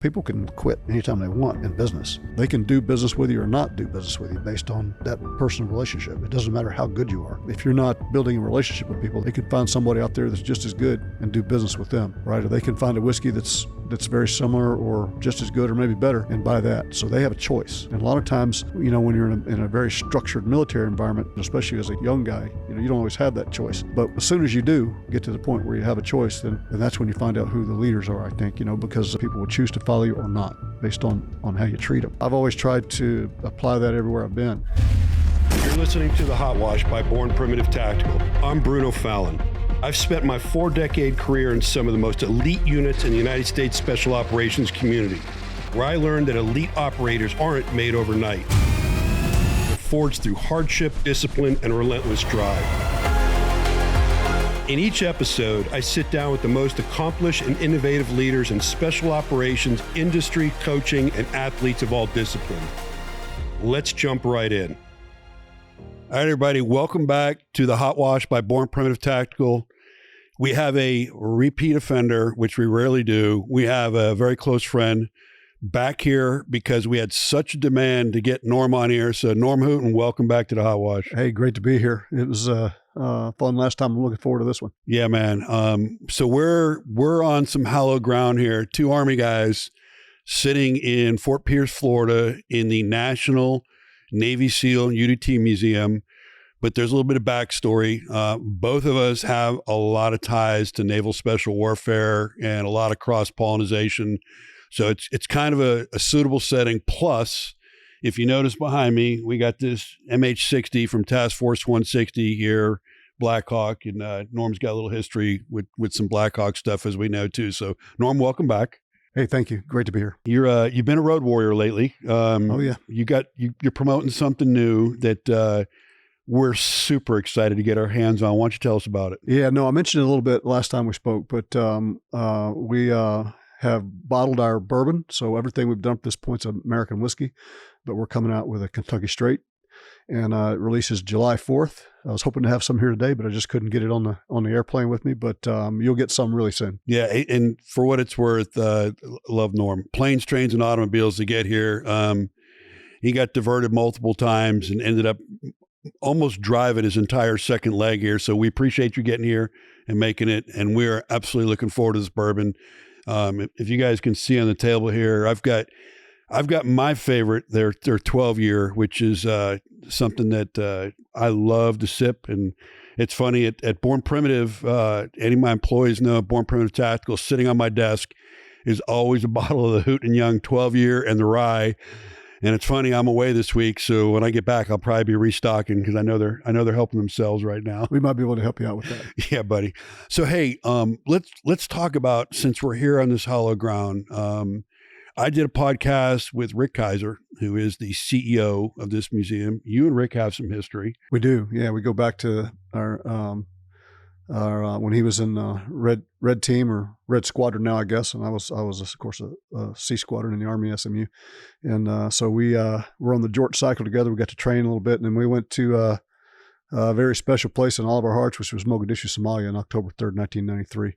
People can quit anytime they want in business. They can do business with you or not do business with you based on that personal relationship. It doesn't matter how good you are. If you're not building a relationship with people, they can find somebody out there that's just as good and do business with them, right? Or they can find a whiskey that's very similar or just as good or maybe better and buy that. So they have a choice. And a lot of times, when you're in a very structured military environment, especially as a young guy, you don't always have that choice. But as soon as you do get to the point where you have a choice, then that's when you find out who the leaders are, I think, because people will choose to follow you or not based on how you treat them. I've always tried to apply that everywhere I've been. You're listening to The Hot Wash by Born Primitive Tactical. I'm Bruno Fallon. I've spent my 4-decade career in some of the most elite units in the United States Special Operations community, where I learned that elite operators aren't made overnight. They're forged through hardship, discipline, and relentless drive. In each episode, I sit down with the most accomplished and innovative leaders in special operations, industry, coaching, and athletes of all disciplines. Let's jump right in. All right, everybody, welcome back to The Hot Wash by Born Primitive Tactical. We have a repeat offender, which we rarely do. We have a very close friend back here because we had such a demand to get Norm on here. So Norm Hooten, welcome back to The Hot Wash. Hey, great to be here. It was fun last time. I'm looking forward to this one. Yeah, man. So we're on some hallowed ground here. 2 Army guys sitting in Fort Pierce, Florida, in the National Navy SEAL UDT Museum. But there's a little bit of backstory. Both of us have a lot of ties to naval special warfare and a lot of cross-pollination. So it's kind of a suitable setting. Plus, if you notice behind me, we got this MH-60 from Task Force 160 here, Blackhawk, and Norm's got a little history with some Blackhawk stuff, as we know too. So Norm, welcome back. Hey, thank you. Great to be here. You've been a road warrior lately. Oh yeah. You're promoting something new that we're super excited to get our hands on. Why don't you tell us about it? Yeah, no, I mentioned it a little bit last time we spoke, but we have bottled our bourbon. So everything we've done at this point is American whiskey, but we're coming out with a Kentucky Straight, and it releases July 4th. I was hoping to have some here today, but I just couldn't get it on the airplane with me, but you'll get some really soon. Yeah. And for what it's worth, love Norm. Planes, trains, and automobiles to get here. He got diverted multiple times and ended up almost driving his entire second leg here. So we appreciate you getting here and making it. And we're absolutely looking forward to this bourbon. If you guys can see on the table here, I've got my favorite, their 12-year, which is something that I love to sip. And it's funny, at Born Primitive, any of my employees know Born Primitive Tactical, sitting on my desk is always a bottle of the Hooten Young 12-year and the rye. And it's funny, I'm away this week, so when I get back, I'll probably be restocking because I know they're helping themselves right now. We might be able to help you out with that. Yeah, buddy. So hey, let's talk about, since we're here on this hollow ground. I did a podcast with Rick Kaiser, who is the CEO of this museum. You and Rick have some history. We do. Yeah, we go back to our when he was in Red Team or Red Squadron now, I guess, and I was of course a C Squadron in the Army SMU, and so we were on the Jort cycle together. We got to train a little bit, and then we went to a very special place in all of our hearts, which was Mogadishu, Somalia, on October 3rd, 1993,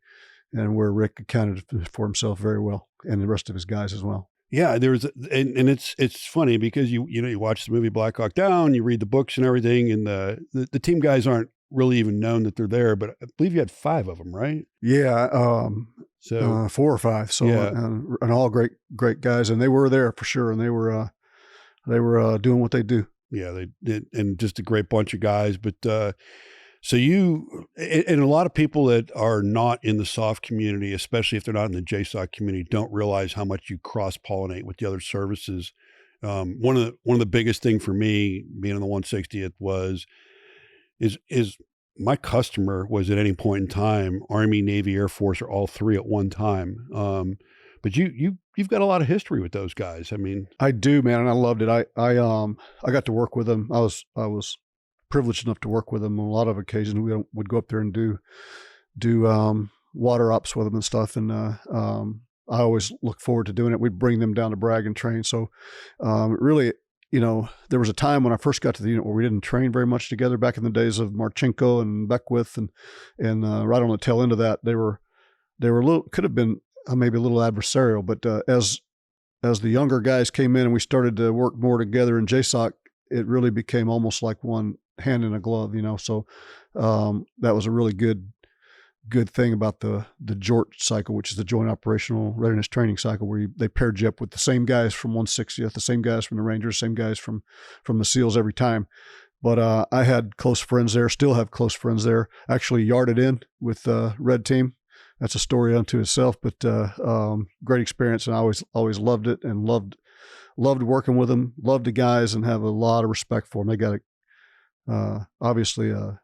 and where Rick accounted for himself very well, and the rest of his guys as well. Yeah, and it's funny because you watch the movie Black Hawk Down, you read the books and everything, and the team guys aren't really even known that they're there, but I believe you had 5 of them, right? Yeah, so 4 or 5. So yeah. And all great guys, and they were there for sure, and they were doing what they do. Yeah, they did, and just a great bunch of guys. But so you and a lot of people that are not in the SOF community, especially if they're not in the JSOC community, don't realize how much you cross pollinate with the other services. One of the biggest thing for me being on the 160th is my customer was at any point in time Army, Navy, Air Force, or all 3 at one time. But you've got a lot of history with those guys. I mean, I do, man, and I loved it. I got to work with them. I was privileged enough to work with them on a lot of occasions. We would go up there and do water ops with them and stuff. And I always look forward to doing it. We'd bring them down to Bragg and train. So really, there was a time when I first got to the unit where we didn't train very much together back in the days of Marchenko and Beckwith, and right on the tail end of that, they were a little, could have been maybe a little adversarial, but as as the younger guys came in and we started to work more together in JSOC, it really became almost like one hand in a glove, So that was a really good thing about the JORT cycle, which is the Joint Operational Readiness Training cycle, where they paired you up with the same guys from 160th, the same guys from the Rangers, same guys from the SEALs every time. But I had close friends there, still have close friends there. Actually yarded in with Red Team. That's a story unto itself, but great experience, and I always loved it and loved working with them, loved the guys, and have a lot of respect for them. They got obviously a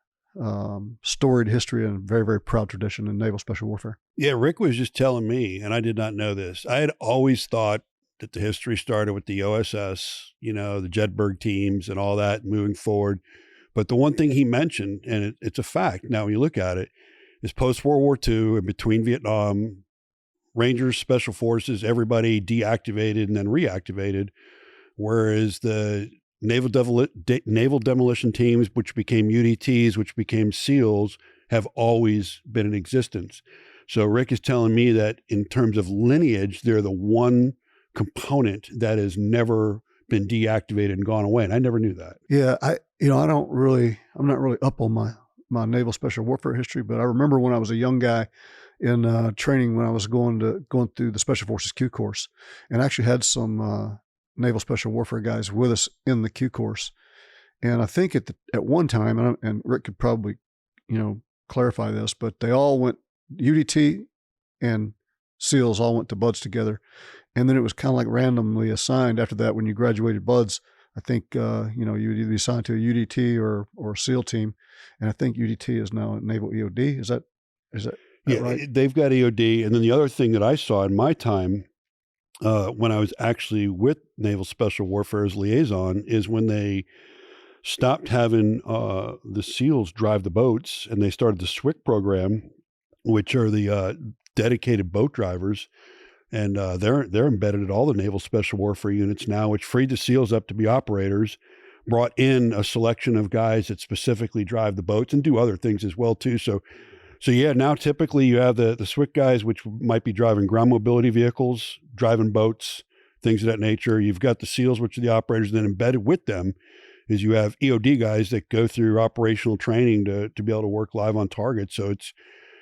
storied history and very, very proud tradition in naval special warfare. Yeah, Rick was just telling me, and I did not know this. I had always thought that the history started with the OSS, the Jedburgh teams and all that moving forward. But the one thing he mentioned, and it's a fact now when you look at it, is post-World War II and between Vietnam, Rangers, Special Forces, everybody deactivated and then reactivated, whereas the naval demolition teams, which became UDTs, which became SEALs, have always been in existence. So Rick is telling me that in terms of lineage, they're the one component that has never been deactivated and gone away. And I never knew that. Yeah. I'm not really up on my naval special warfare history, but I remember when I was a young guy in training, when I was going through the Special Forces Q course, and actually had some naval special warfare guys with us in the Q course. And I think at one time, and Rick could probably, clarify this, but they all went, UDT and SEALs all went to BUDS together. And then it was kind of like randomly assigned after that. When you graduated BUDS, I think, you would either be assigned to a UDT or a SEAL team. And I think UDT is now a naval EOD. Is that yeah, right? They've got EOD. And then the other thing that I saw in my time, when I was actually with Naval Special Warfare as liaison, is when they stopped having the SEALs drive the boats and they started the SWIC program, which are the dedicated boat drivers. And they're embedded at all the Naval Special Warfare units now, which freed the SEALs up to be operators, brought in a selection of guys that specifically drive the boats and do other things as well, too. So yeah, now typically you have the SWIC guys, which might be driving ground mobility vehicles, driving boats, things of that nature. You've got the SEALs, which are the operators. And then embedded with them is you have EOD guys that go through operational training to be able to work live on target. So it's,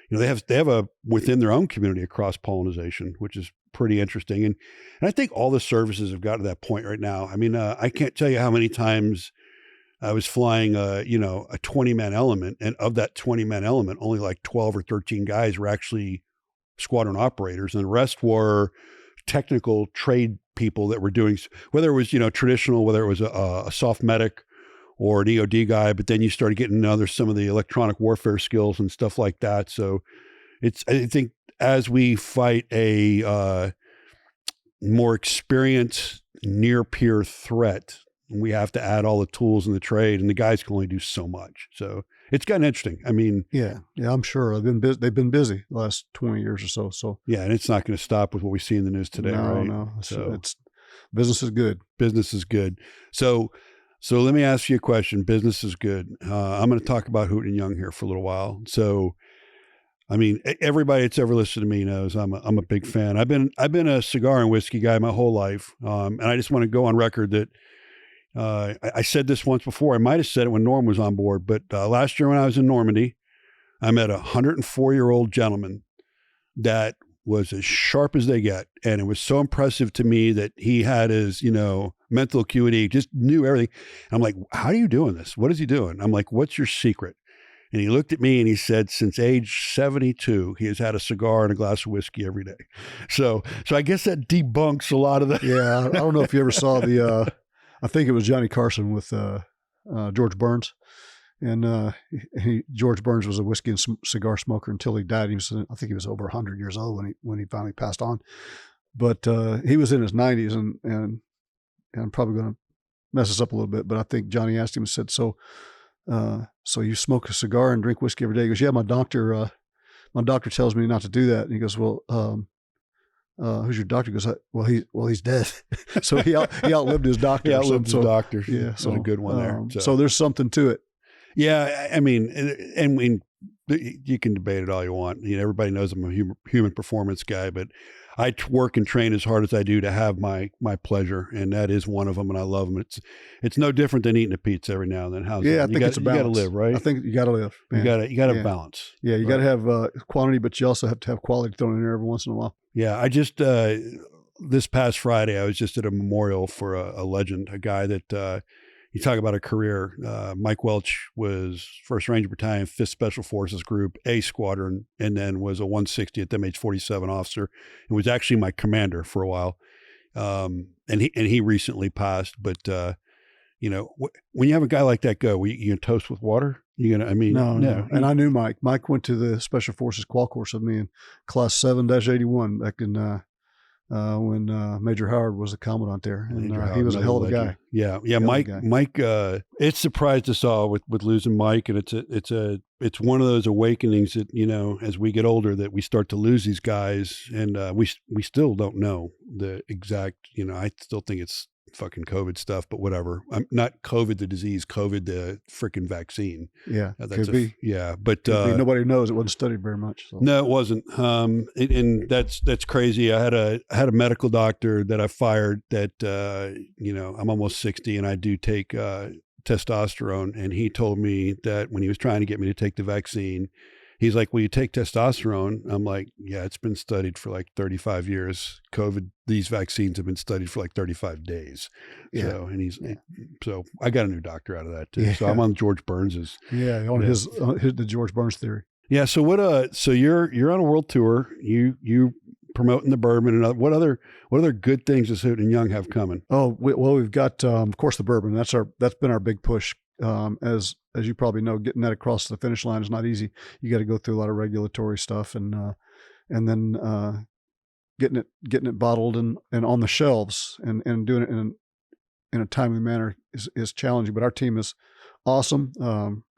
they have a within their own community a cross pollination, which is pretty interesting. And I think all the services have gotten to that point right now. I mean, I can't tell you how many times I was flying a 20-man element, and of that 20-man element, only like 12 or 13 guys were actually squadron operators, and the rest were technical trade people that were doing, whether it was, traditional, whether it was a soft medic or an EOD guy, but then you started getting some of the electronic warfare skills and stuff like that. So I think as we fight a more experienced near peer threat, we have to add all the tools in the trade, and the guys can only do so much. So it's gotten interesting. I mean, yeah, I'm sure they've been busy the last 20 years or so. So yeah, and it's not going to stop with what we see in the news today, right? No. So it's business is good. Business is good. So let me ask you a question. Business is good. I'm going to talk about Hooten Young here for a little while. So, I mean, everybody that's ever listened to me knows I'm a big fan. I've been a cigar and whiskey guy my whole life, and I just want to go on record that I said this once before. I might have said it when Norm was on board, but last year when I was in Normandy, I met a 104-year-old gentleman that was as sharp as they get, and it was so impressive to me that he had his mental acuity, just knew everything. I'm like, how are you doing this? What is he doing? I'm like, what's your secret? And he looked at me and he said, since age 72, he has had a cigar and a glass of whiskey every day. So I guess that debunks a lot of that. Yeah. I don't know if you ever saw I think it was Johnny Carson with George Burns. And George Burns was a whiskey and cigar smoker until he died. I think he was over 100 years old when he finally passed on. But he was in his 90s, and I'm probably going to mess this up a little bit, but I think Johnny asked him and said, so you smoke a cigar and drink whiskey every day? He goes, yeah, my doctor tells me not to do that. And he goes, well, who's your doctor? He goes, well, he's dead. So he outlived his doctor. He outlived his doctor. Yeah. So a good one there. So there's something to it. Yeah. I mean, you can debate it all you want. Everybody knows I'm a human performance guy, but I work and train as hard as I do to have my pleasure, and that is one of them, and I love them. It's no different than eating a pizza every now and then. How's Yeah, that? I think it's a balance. You got to live, right? I think you got to live. Man. You got to Yeah. balance. Yeah, you right? got to have quantity, but you also have to have quality thrown in there every once in a while. Yeah, I just this past Friday I was just at a memorial for a legend, a guy that you talk about a career. Mike Welch was 1st Ranger Battalion, 5th Special Forces Group, A Squadron, and then was a 160th MH-47 officer, and was actually my commander for a while. And he recently passed. But you know, when you have a guy like that go, you gonna toast with water? You gonna? I mean, no. And I knew Mike. Mike went to the Special Forces qual course with me in Class 7-81 back in when Major Howard was the commandant there, and he was a hell of a guy. Yeah. Mike. It surprised us all with losing Mike, and it's one of those awakenings that, you know, as we get older, that we start to lose these guys, and we still don't know the exact. You know, I still think it's fucking COVID stuff, but whatever. I'm not COVID the disease, COVID the freaking vaccine. Yeah, that's could be. Yeah, but nobody knows. It wasn't studied very much. So. No, it wasn't. And that's crazy. I had a medical doctor that I fired that you know, I'm almost 60 and I do take testosterone, and he told me that when he was trying to get me to take the vaccine, he's like, "Will you take testosterone?" I'm like, "Yeah, it's been studied for like 35 years. COVID, these vaccines have been studied for like 35 days." Yeah. So, and so I got a new doctor out of that too. Yeah. So I'm on George Burns's. Yeah, on the George Burns theory. Yeah. So so you're on a world tour. You promoting the bourbon, and what other good things does Hooten Young have coming? Oh, well, we've got of course the bourbon. That's been our big push. As you probably know, getting that across the finish line is not easy. You got to go through a lot of regulatory stuff, and then getting it bottled and on the shelves, and doing it in a timely manner is challenging. But our team is awesome.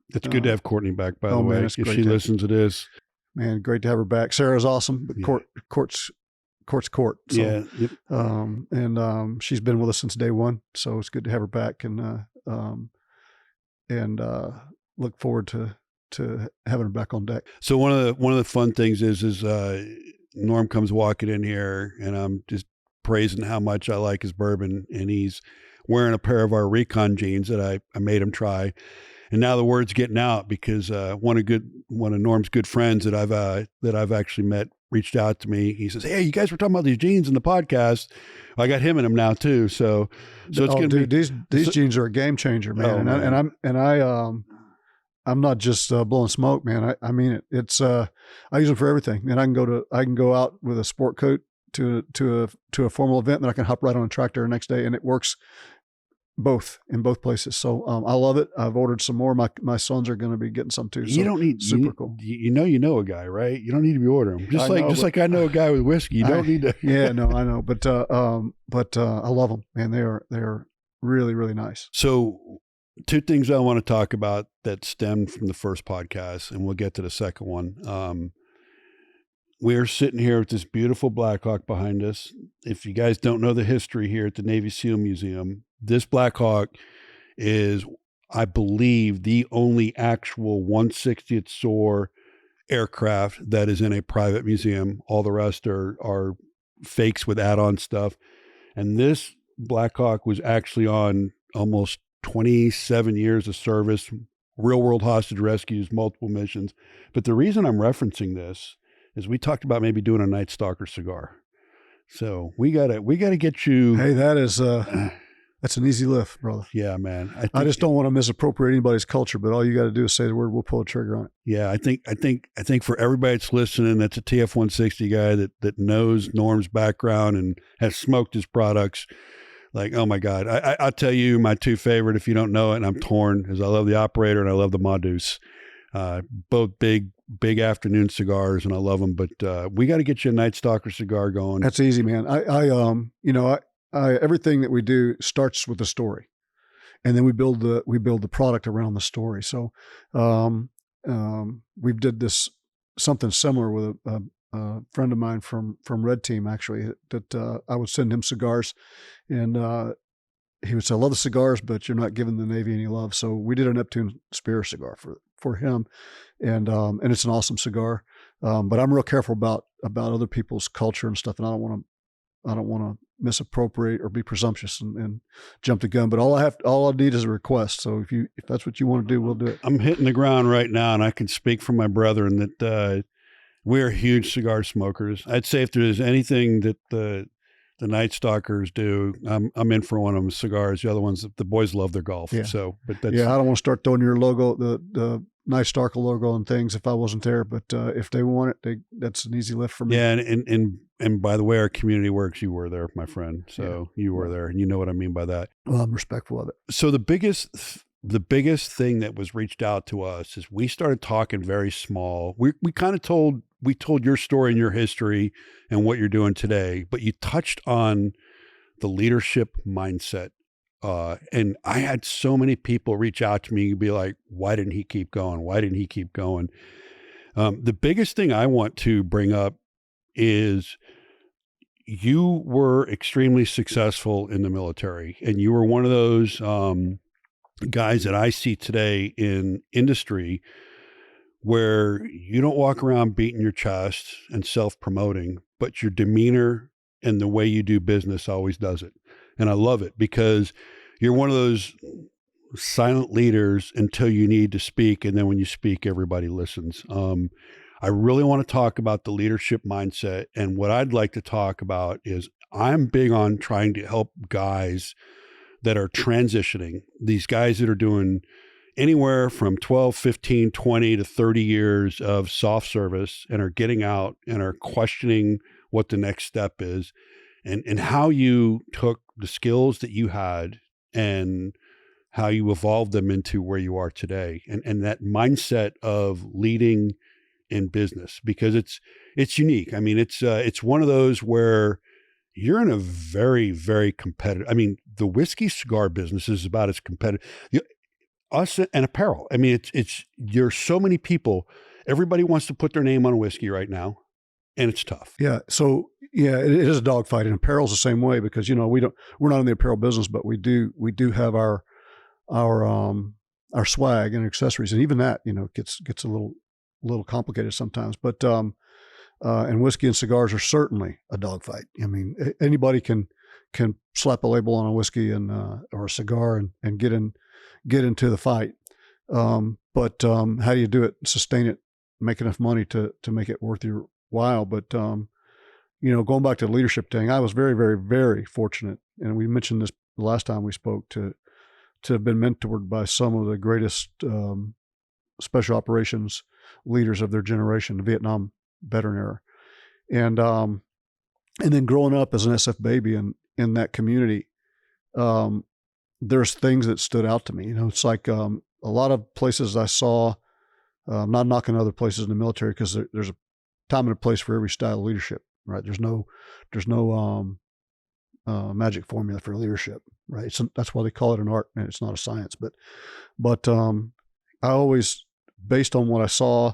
It's good to have Courtney back, by the way. Man, if she listens to this, man, great to have her back. Sarah's awesome, but court's court. So, yeah. Yep. And she's been with us since day one, so it's good to have her back, and look forward to having her back on deck. So one of the fun things is Norm comes walking in here, and I'm just praising how much I like his bourbon, and he's wearing a pair of our Recon jeans that I made him try. And now the word's getting out because one of Norm's good friends that I've actually met reached out to me. He says, "Hey, you guys were talking about these jeans in the podcast. I got him in them now too." So it's going to be these jeans are a game changer, man. I'm not just blowing smoke, man. I mean it. It's I use them for everything, and I can go out with a sport coat to a formal event, and then I can hop right on a tractor the next day, and it works in both places. So I love it. I've ordered some more. My sons are going to be getting some too. So you don't need super cool. You know a guy, right? You don't need to be ordering them. Just like I know a guy with whiskey. You don't need to. Yeah, no, I know, but I love them, man. They are really, really nice. So 2 things I want to talk about that stemmed from the first podcast, and we'll get to the second one. We're sitting here with this beautiful Blackhawk behind us. If you guys don't know the history here at the Navy SEAL Museum, this Blackhawk is, I believe, the only actual 160th SOAR aircraft that is in a private museum. All the rest are fakes with add-on stuff. And this Blackhawk was actually on almost 27 years of service, real-world hostage rescues, multiple missions. But the reason I'm referencing this is we talked about maybe doing a Night Stalker cigar. So we gotta get you. Hey, that's an easy lift, brother. Yeah, man. I just don't want to misappropriate anybody's culture, but all you got to do is say the word, we'll pull a trigger on it. Yeah, I think for everybody that's listening, that's a TF-160 guy that knows Norm's background and has smoked his products. Like, oh my God. I'll tell you my 2 favorite, if you don't know it, and I'm torn, is I love the Operator and I love the Modus. Both big afternoon cigars, and I love them, but we got to get you a Night Stalker cigar going. That's easy, man. Everything that we do starts with a story, and then we build the product around the story. So, we did something similar with a friend of mine from Red Team, actually, that I would send him cigars, and he would say, "I love the cigars, but you're not giving the Navy any love." So we did a Neptune Spear cigar for him, and it's an awesome cigar. But I'm real careful about other people's culture and stuff, and I don't want to misappropriate or be presumptuous and jump the gun. But all I need is a request. So if that's what you want to do, we'll do it. I'm hitting the ground right now, and I can speak for my brethren that we're huge cigar smokers. I'd say if there's anything that the Night Stalkers do, I'm in for one of them. Cigars. The other ones, the boys love their golf. Yeah. So, but that's, I don't want to start throwing your logo, the Night Stalker logo and things if I wasn't there. But if they want it, that's an easy lift for me. Yeah, and by the way our community works, you were there, my friend. So you were there, and you know what I mean by that. Well, I'm respectful of it. So the biggest thing that was reached out to us is we started talking very small. We kind of told your story and your history and what you're doing today, but you touched on the leadership mindset. And I had so many people reach out to me and be like, why didn't he keep going? Why didn't he keep going? The biggest thing I want to bring up is you were extremely successful in the military, and you were one of those guys that I see today in industry where you don't walk around beating your chest and self-promoting, but your demeanor and the way you do business always does it. And I love it because you're one of those silent leaders until you need to speak. And then when you speak, everybody listens. I really want to talk about the leadership mindset. And what I'd like to talk about is I'm big on trying to help guys that are transitioning, these guys that are doing anywhere from 12, 15, 20 to 30 years of soft service and are getting out and are questioning what the next step is, and how you took the skills that you had and how you evolved them into where you are today. And that mindset of leading in business, because it's unique. I mean, it's one of those where you're in a very, very competitive, I mean, the whiskey cigar business is about as competitive. Us and apparel. I mean, there's so many people, everybody wants to put their name on a whiskey right now, and it's tough. Yeah. So it is a dogfight, and apparel's the same way because, we're not in the apparel business, but we do have our swag and accessories. And even that, gets a little complicated sometimes, but, and whiskey and cigars are certainly a dogfight. I mean, anybody can slap a label on a whiskey and, or a cigar and get into the fight. But how do you do it, sustain it, make enough money to make it worth your while? But, going back to the leadership thing, I was very, very, very fortunate. And we mentioned this the last time we spoke to have been mentored by some of the greatest, special operations leaders of their generation, the Vietnam veteran era. And then growing up as an SF baby in that community, there's things that stood out to me. It's like a lot of places I saw, not knocking other places in the military, because there's a time and a place for every style of leadership, right? There's no magic formula for leadership, right? That's why they call it an art, and it's not a science. But I always, based on what I saw,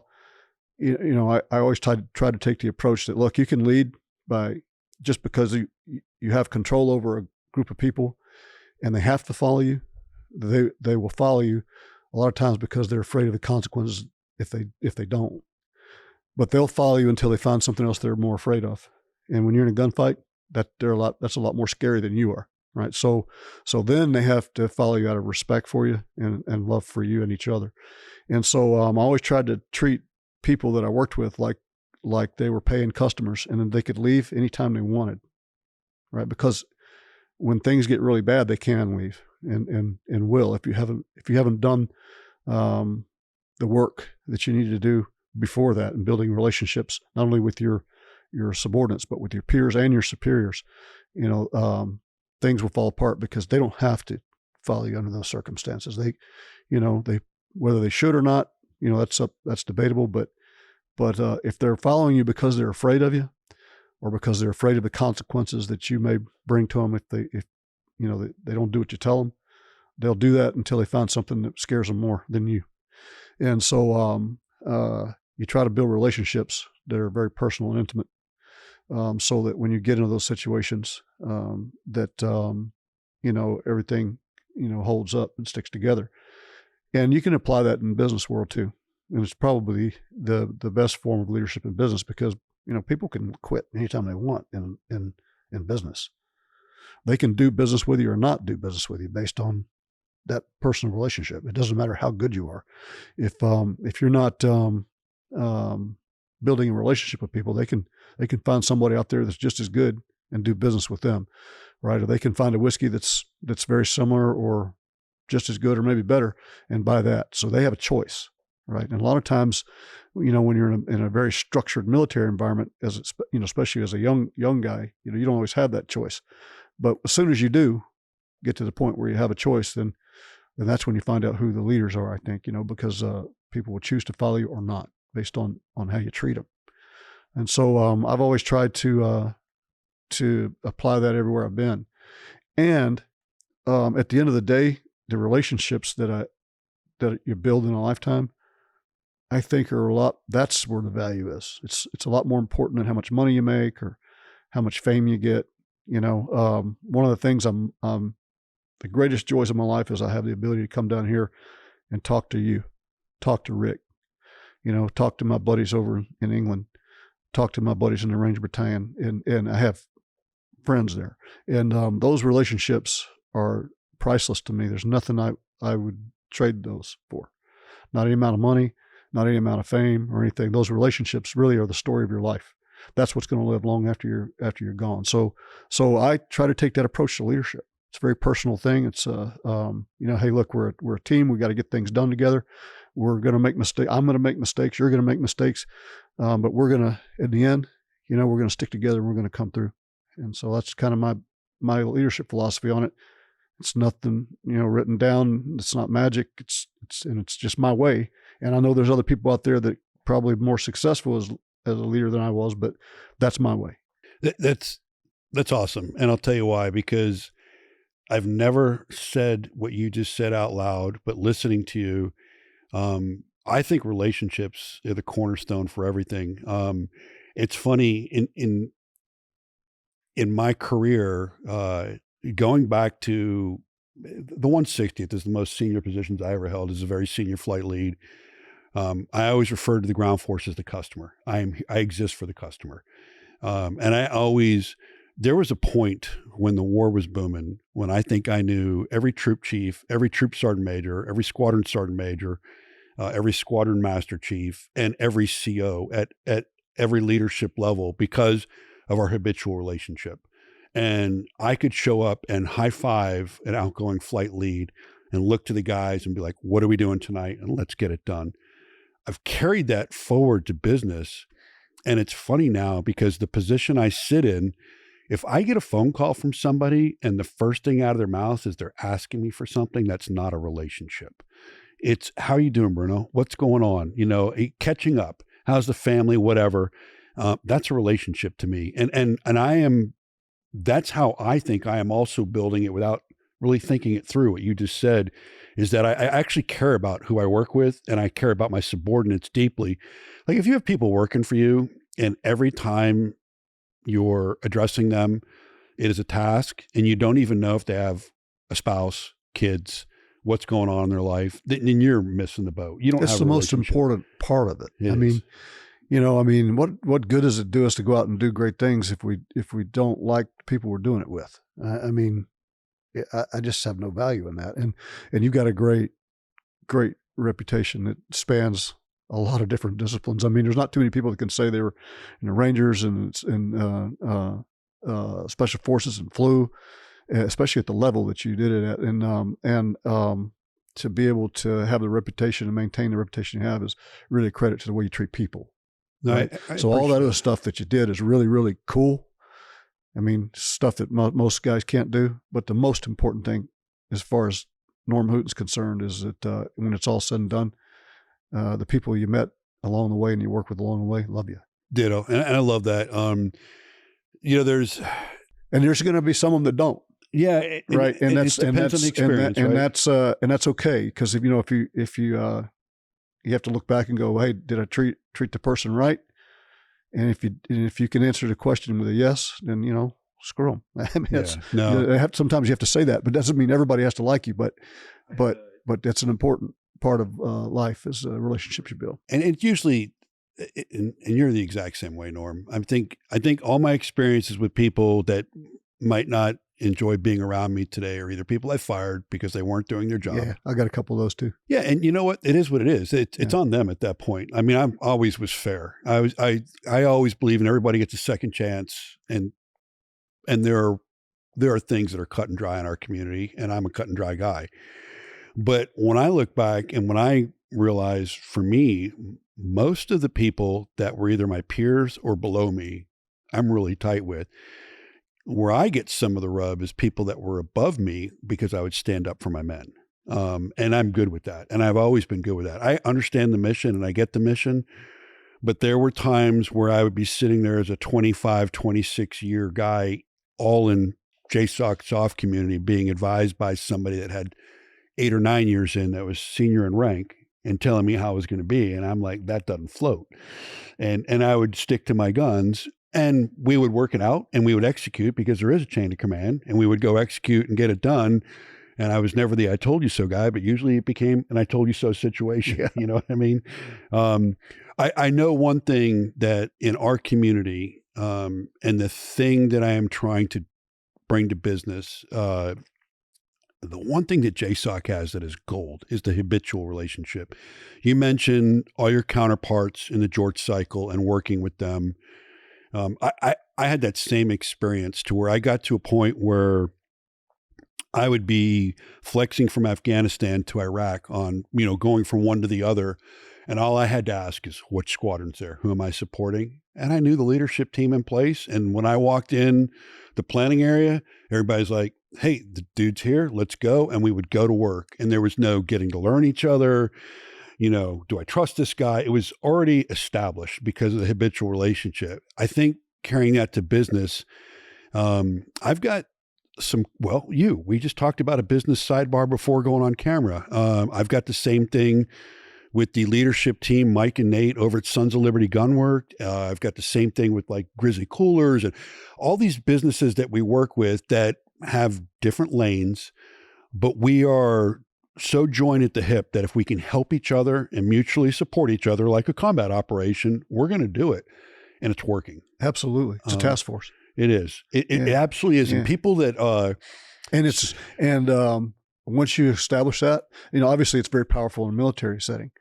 I always try to take the approach that, look, you can lead by just because you have control over a group of people and they have to follow you. They will follow you a lot of times because they're afraid of the consequences if they don't. But they'll follow you until they find something else they're more afraid of. And when you're in a gunfight, that's a lot more scary than you are, right? So then they have to follow you out of respect for you and love for you and each other. And so I always tried to treat people that I worked with like they were paying customers, and then they could leave anytime they wanted, right? Because when things get really bad, they can leave and will if you haven't done the work that you need to do before that, and building relationships not only with your subordinates but with your peers and your superiors. Things will fall apart because they don't have to follow you under those circumstances. They whether they should or not, that's debatable. But if they're following you because they're afraid of you, or because they're afraid of the consequences that you may bring to them if they don't do what you tell them, they'll do that until they find something that scares them more than you. And so you try to build relationships that are very personal and intimate, so that when you get into those situations, that everything holds up and sticks together. And you can apply that in the business world too. and it's probably the best form of leadership in business because people can quit anytime they want in business. They can do business with you or not do business with you based on that personal relationship. It doesn't matter how good you are. If you're not building a relationship with people, they can find somebody out there that's just as good and do business with them, right? Or they can find a whiskey that's very similar or just as good or maybe better and buy that. So they have a choice, right? And a lot of times, when you're in a very structured military environment, especially as a young guy, you don't always have that choice. But as soon as you do get to the point where you have a choice, then that's when you find out who the leaders are, I think, because people will choose to follow you or not based on how you treat them. And so I've always tried to apply that everywhere I've been. And at the end of the day, the relationships that you build in a lifetime, I think that's where the value is. It's a lot more important than how much money you make or how much fame you get. One of the things the greatest joys of my life is I have the ability to come down here and talk to you, talk to Rick, talk to my buddies over in England, talk to my buddies in the Ranger Battalion, and I have friends there. And those relationships are priceless to me. There's nothing I would trade those for. Not any amount of money, not any amount of fame or anything. Those relationships really are the story of your life. That's what's going to live long after you're gone. So I try to take that approach to leadership. It's a very personal thing. It's hey, look, we're a team. We got to get things done together. We're going to make mistakes. I'm going to make mistakes. You're going to make mistakes. But we're going to, in the end, we're going to stick together and we're going to come through. And so that's kind of my leadership philosophy on it. It's nothing, written down. It's not magic. It's just my way. And I know there's other people out there that probably more successful as a leader than I was, but that's my way. That's awesome. And I'll tell you why, because I've never said what you just said out loud, but listening to you, I think relationships are the cornerstone for everything. It's funny in my career, going back to the 160th is the most senior positions I ever held as a very senior flight lead. I always refer to the ground force as the customer. I exist for the customer. And there was a point when the war was booming when I think I knew every troop chief, every troop sergeant major, every squadron sergeant major, every squadron master chief, and every CO at every leadership level because of our habitual relationship. And I could show up and high five an outgoing flight lead and look to the guys and be like, what are we doing tonight? And let's get it done. I've carried that forward to business. And it's funny now because the position I sit in, if I get a phone call from somebody and the first thing out of their mouth is they're asking me for something, that's not a relationship. It's, how are you doing, Bruno? What's going on? Catching up. How's the family? Whatever. That's a relationship to me. And that's how I think I am also building it without really thinking it through. What you just said is that I actually care about who I work with and I care about my subordinates deeply. Like if you have people working for you and every time you're addressing them, it is a task and you don't even know if they have a spouse, kids, what's going on in their life, then you're missing the boat. You don't have the most important part of it. What good does it do us to go out and do great things if we don't like the people we're doing it with? I just have no value in that. And you've got a great reputation that spans a lot of different disciplines. There's not too many people that can say they were in the Rangers and Special Forces and flew, especially at the level that you did it at. And to be able to have the reputation and maintain the reputation you have is really a credit to the way you treat people. Right? So all that other stuff that you did is really, really cool. Stuff that most guys can't do. But the most important thing, as far as Norm Hooten's concerned, is that when it's all said and done, the people you met along the way and you work with along the way love you. Ditto. And I love that. There's going to be some of them that don't. Yeah. Right. And it depends on the experience. And that's okay. Because if you have to look back and go, hey, did I treat the person right? And if you can answer the question with a yes, then, screw them. Sometimes you have to say that, but it doesn't mean everybody has to like you, but that's an important part of life is relationships you build. And it's usually, and you're the exact same way, Norm. I think all my experiences with people that might not enjoy being around me today are either people I fired because they weren't doing their job. Yeah, I got a couple of those too. Yeah, and you know what? It is what it is. It's on them at that point. I mean, I always was fair. I always believe in everybody gets a second chance, and there are things that are cut and dry in our community, and I'm a cut and dry guy. But when I look back and when I realize, for me, most of the people that were either my peers or below me, I'm really tight with. Where I get some of the rub is people that were above me because I would stand up for my men. And I'm good with that. And I've always been good with that. I understand the mission and I get the mission, but there were times where I would be sitting there as a 25, 26 year guy, all in JSOC soft community, being advised by somebody that had 8 or 9 years in, that was senior in rank, and telling me how it was going to be. And I'm like, that doesn't float. And I would stick to my guns. And we would work it out and we would execute, because there is a chain of command, and we would go execute and get it done. And I was never the I told you so guy, but usually it became an I told you so situation. Yeah. You know what I mean? I know one thing that in our community, and the thing that I am trying to bring to business, the one thing that JSOC has that is gold is the habitual relationship. You mentioned all your counterparts in the George cycle and working with them. I had that same experience, to where I got to a point where I would be flexing from Afghanistan to Iraq on, going from one to the other. And all I had to ask is, what squadron's there? Who am I supporting? And I knew the leadership team in place. And when I walked in the planning area, everybody's like, hey, the dude's here, let's go. And we would go to work. And there was no getting to learn each other. Do I trust this guy? It was already established because of the habitual relationship. I think carrying that to business, I've got we just talked about a business sidebar before going on camera. I've got the same thing with the leadership team, Mike and Nate over at Sons of Liberty Gunwork. I've got the same thing with like Grizzly Coolers and all these businesses that we work with that have different lanes, but we are so joined at the hip that if we can help each other and mutually support each other like a combat operation, we're going to do it. And it's working. Absolutely. It's a task force. It is. It absolutely is. Yeah. And people that, once you establish that, obviously it's very powerful in a military setting,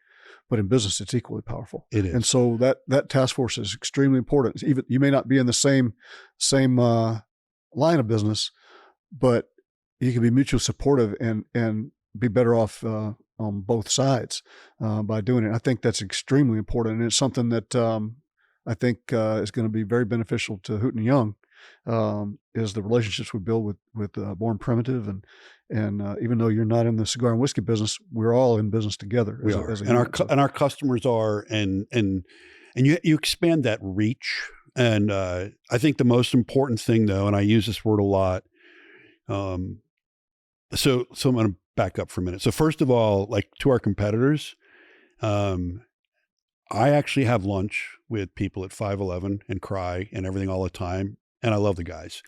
but in business, it's equally powerful. It is. And so that task force is extremely important. Even you may not be in the same line of business, but you can be mutually supportive and be better off on both sides by doing it. I think that's extremely important, and it's something that I think is going to be very beneficial to Hooten and Young. Is the relationships we build with Born Primitive, and even though you're not in the cigar and whiskey business, we're all in business together. We are, and our customers are, and you expand that reach. And I think the most important thing, though, and I use this word a lot. So I'm going to back up for a minute. So first of all, like, to our competitors, I actually have lunch with people at 511 and Cry and everything all the time. And I love the guys.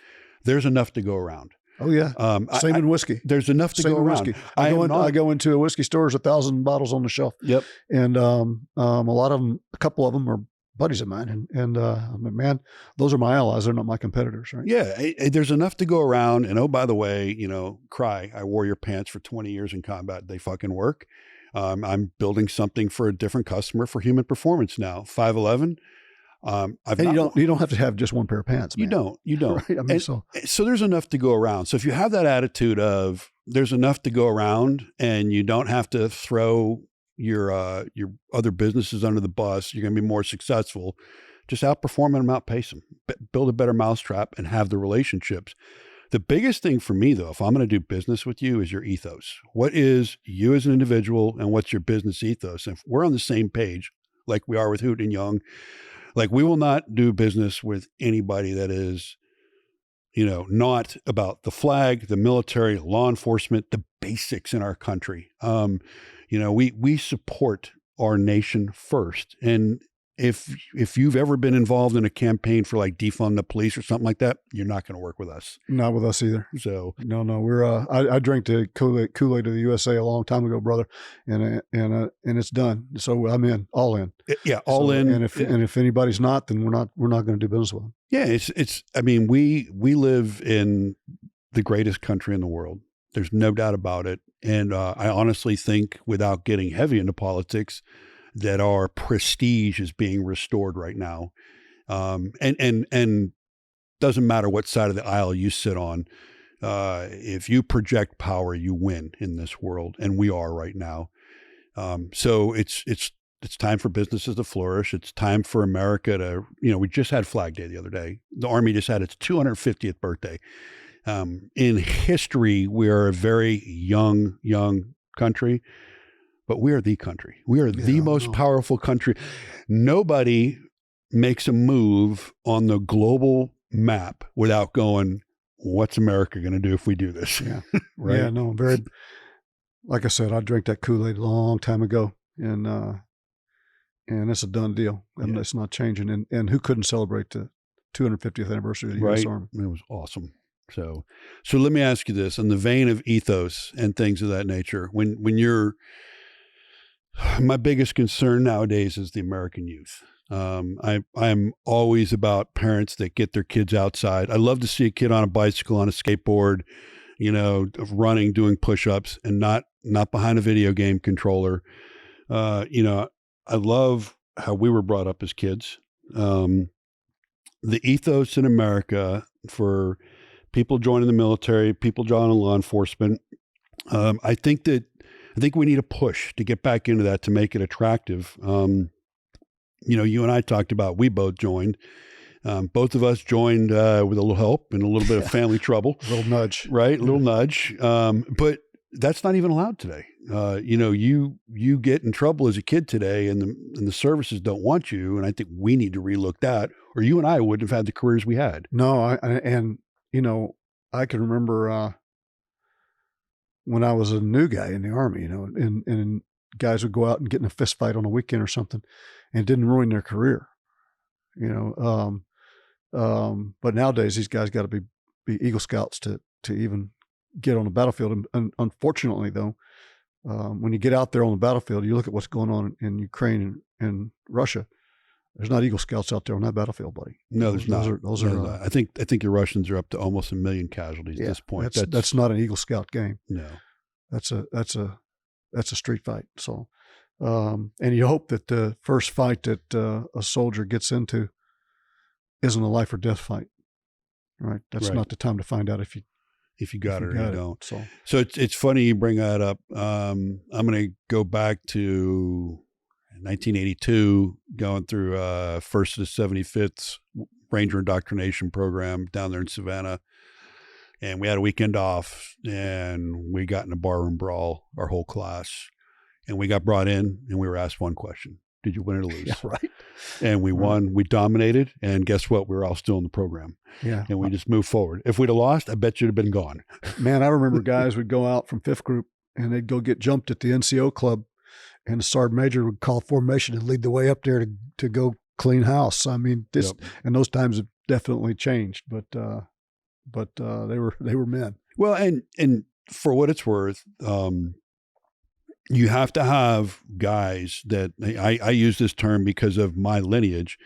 There's enough to go around. Oh yeah. Same in whiskey. There's enough to go around. I go into a whiskey store, there's 1,000 bottles on the shelf. Yep. And a couple of them are buddies of mine. And man, those are my allies. They're not my competitors, right? Yeah. There's enough to go around. And oh, by the way, Cry, I wore your pants for 20 years in combat. They fucking work. I'm building something for a different customer for human performance now. 511. You don't have to have just one pair of pants, man. You don't. Right? I mean, so there's enough to go around. So if you have that attitude of there's enough to go around and you don't have to throw your other businesses under the bus, you're going to be more successful. Just outperform them, outpace them, build a better mousetrap, and have the relationships. The biggest thing for me, though, if I'm going to do business with you, is your ethos. What is you as an individual, and what's your business ethos? And if we're on the same page, like we are with Hooten and Young, like, we will not do business with anybody that is, not about the flag, the military, law enforcement, the basics in our country. We support our nation first. And if you've ever been involved in a campaign for like defund the police or something like that, you're not going to work with us. Not with us either. So no, we're I drank the Kool-Aid of the USA a long time ago, brother, and it's done. So I'm in, all in. Yeah, all in. And if anybody's not, then we're not going to do business with them. Yeah, it's. I mean, we live in the greatest country in the world. There's no doubt about it. And I honestly think, without getting heavy into politics, that our prestige is being restored right now. And doesn't matter what side of the aisle you sit on. If you project power, you win in this world. And we are right now. So it's time for businesses to flourish. It's time for America to, we just had Flag Day the other day. The Army just had its 250th birthday. In history, we are a very young country. But we are the country. We are the most powerful country. Nobody makes a move on the global map without going, what's America going to do if we do this? Yeah. Right. Yeah, no, like I said, I drank that Kool-Aid a long time ago, and it's a done deal. And it's not changing. And who couldn't celebrate the 250th anniversary of the U.S. Army? It was awesome. So let me ask you this, in the vein of ethos and things of that nature, when you're, my biggest concern nowadays is the American youth. I am always about parents that get their kids outside. I love to see a kid on a bicycle, on a skateboard, running, doing push-ups, and not behind a video game controller. I love how we were brought up as kids. The ethos in America for people joining the military, people joining law enforcement. I think we need a push to get back into that, to make it attractive. You and I talked about, we both joined. Both of us joined with a little help and a little bit of family trouble. A little nudge. Right? A little nudge. But that's not even allowed today. You get in trouble as a kid today, and the services don't want you. And I think we need to relook that, or you and I wouldn't have had the careers we had. No, I can remember when I was a new guy in the Army, and guys would go out and get in a fist fight on a weekend or something, and it didn't ruin their career, but nowadays these guys got to be Eagle Scouts to even get on the battlefield. And unfortunately, though, when you get out there on the battlefield, you look at what's going on in Ukraine and Russia. There's not Eagle Scouts out there on that battlefield, buddy. No, there's not. Those are. I think the Russians are up to almost 1 million casualties at this point. That's not an Eagle Scout game. No, that's a street fight. So, and you hope that the first fight that a soldier gets into isn't a life or death fight. Right. That's not the time to find out if you got it or you don't. So it's funny you bring that up. I'm going to go back to 1982, going through 1st to the 75th Ranger Indoctrination Program down there in Savannah. And we had a weekend off, and we got in a barroom brawl, our whole class. And we got brought in, and we were asked one question: did you win or lose? Yeah, right. And we won. We dominated. And guess what? We were all still in the program. Yeah. And we just moved forward. If we'd have lost, I bet you'd have been gone. Man, I remember guys would go out from 5th Group, and they'd go get jumped at the NCO club, and the sergeant major would call formation and lead the way up there to go clean house. I mean, and those times have definitely changed, but they were men. Well, and for what it's worth, you have to have guys that I use this term because of my lineage,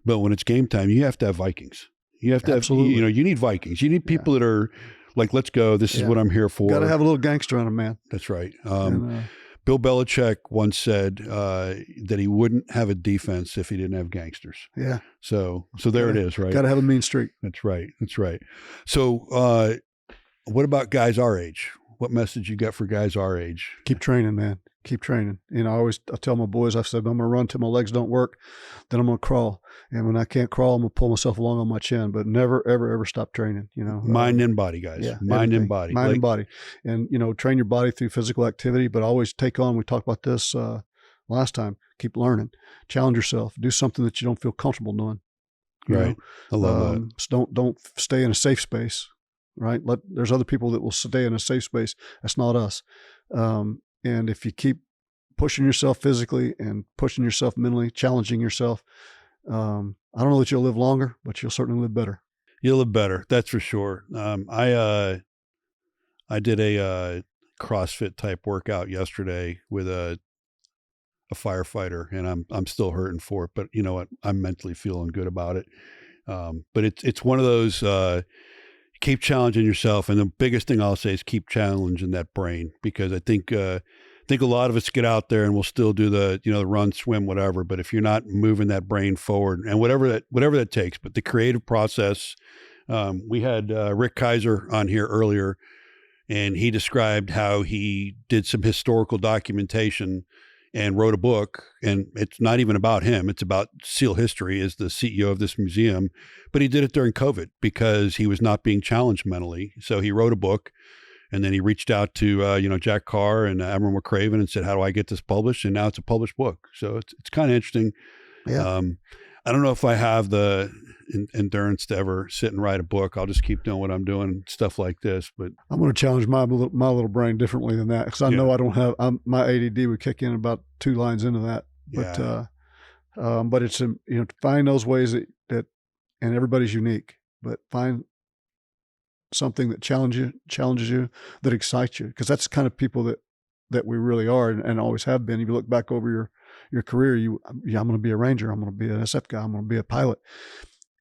but when it's game time, you have to have Vikings. You have to Absolutely. have, you need Vikings. You need people that are like, let's go. This is what I'm here for. Got to have a little gangster on him, man. That's right. Bill Belichick once said that he wouldn't have a defense if he didn't have gangsters. Yeah. So there it is, right? Got to have a mean streak. That's right. That's right. So what about guys our age? What message you got for guys our age? Keep training, man. Keep training. I tell my boys, I said, I'm going to run till my legs don't work. Then I'm going to crawl. And when I can't crawl, I'm going to pull myself along on my chin, but never, ever, ever stop training, Mind and body, guys. Yeah, mind and body. Mind and body. And, train your body through physical activity, but always take on, we talked about this last time, keep learning, challenge yourself, do something that you don't feel comfortable doing. Right. I love that. So don't stay in a safe space. Right. There's other people that will stay in a safe space. That's not us. And if you keep pushing yourself physically and pushing yourself mentally, challenging yourself. I don't know that you'll live longer, but you'll certainly live better. You'll live better. That's for sure. I did a CrossFit type workout yesterday with a firefighter, and I'm still hurting for it, but you know what? I'm mentally feeling good about it. But it's one of those, keep challenging yourself. And the biggest thing I'll say is keep challenging that brain, because I think a lot of us get out there and we'll still do the run, swim, whatever. But if you're not moving that brain forward, and whatever that takes, but the creative process, we had Rick Kaiser on here earlier, and he described how he did some historical documentation and wrote a book. And it's not even about him. It's about SEAL History as the CEO of this museum. But he did it during COVID because he was not being challenged mentally. So he wrote a book, and then he reached out to, Jack Carr and Admiral McCraven and said, how do I get this published? And now it's a published book. So it's kind of interesting. Yeah. I don't know if I have the endurance to ever sit and write a book. I'll just keep doing what I'm doing, stuff like this. But I'm going to challenge my little brain differently than that, because I know I don't have my ADD would kick in about 2 lines into that. But it's to find those ways that and everybody's unique, but find something that challenges you, that excites you, because that's the kind of people that we really are and always have been. If you look back over your career, I'm going to be a Ranger, I'm going to be an SF guy, I'm going to be a pilot.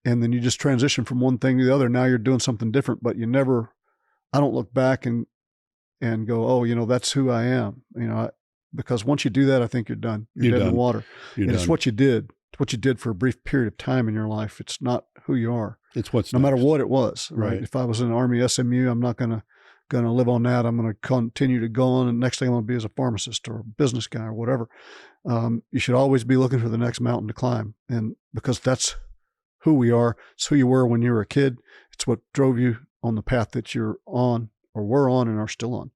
And then you just transition from one thing to the other. Now you're doing something different, but I don't look back and go, oh, that's who I am. Because once you do that, I think you're done. You're dead in the water. It's what you did. It's what you did for a brief period of time in your life. It's not who you are. It's what's no next. matter what it was. Right. If I was in the Army SMU, I'm not going to live on that. I'm going to continue to go on. And next thing I'm going to be is a pharmacist or a business guy or whatever. You should always be looking for the next mountain to climb. And because that's who we are. It's who you were when you were a kid. It's what drove you on the path that you're on, or were on, and are still on.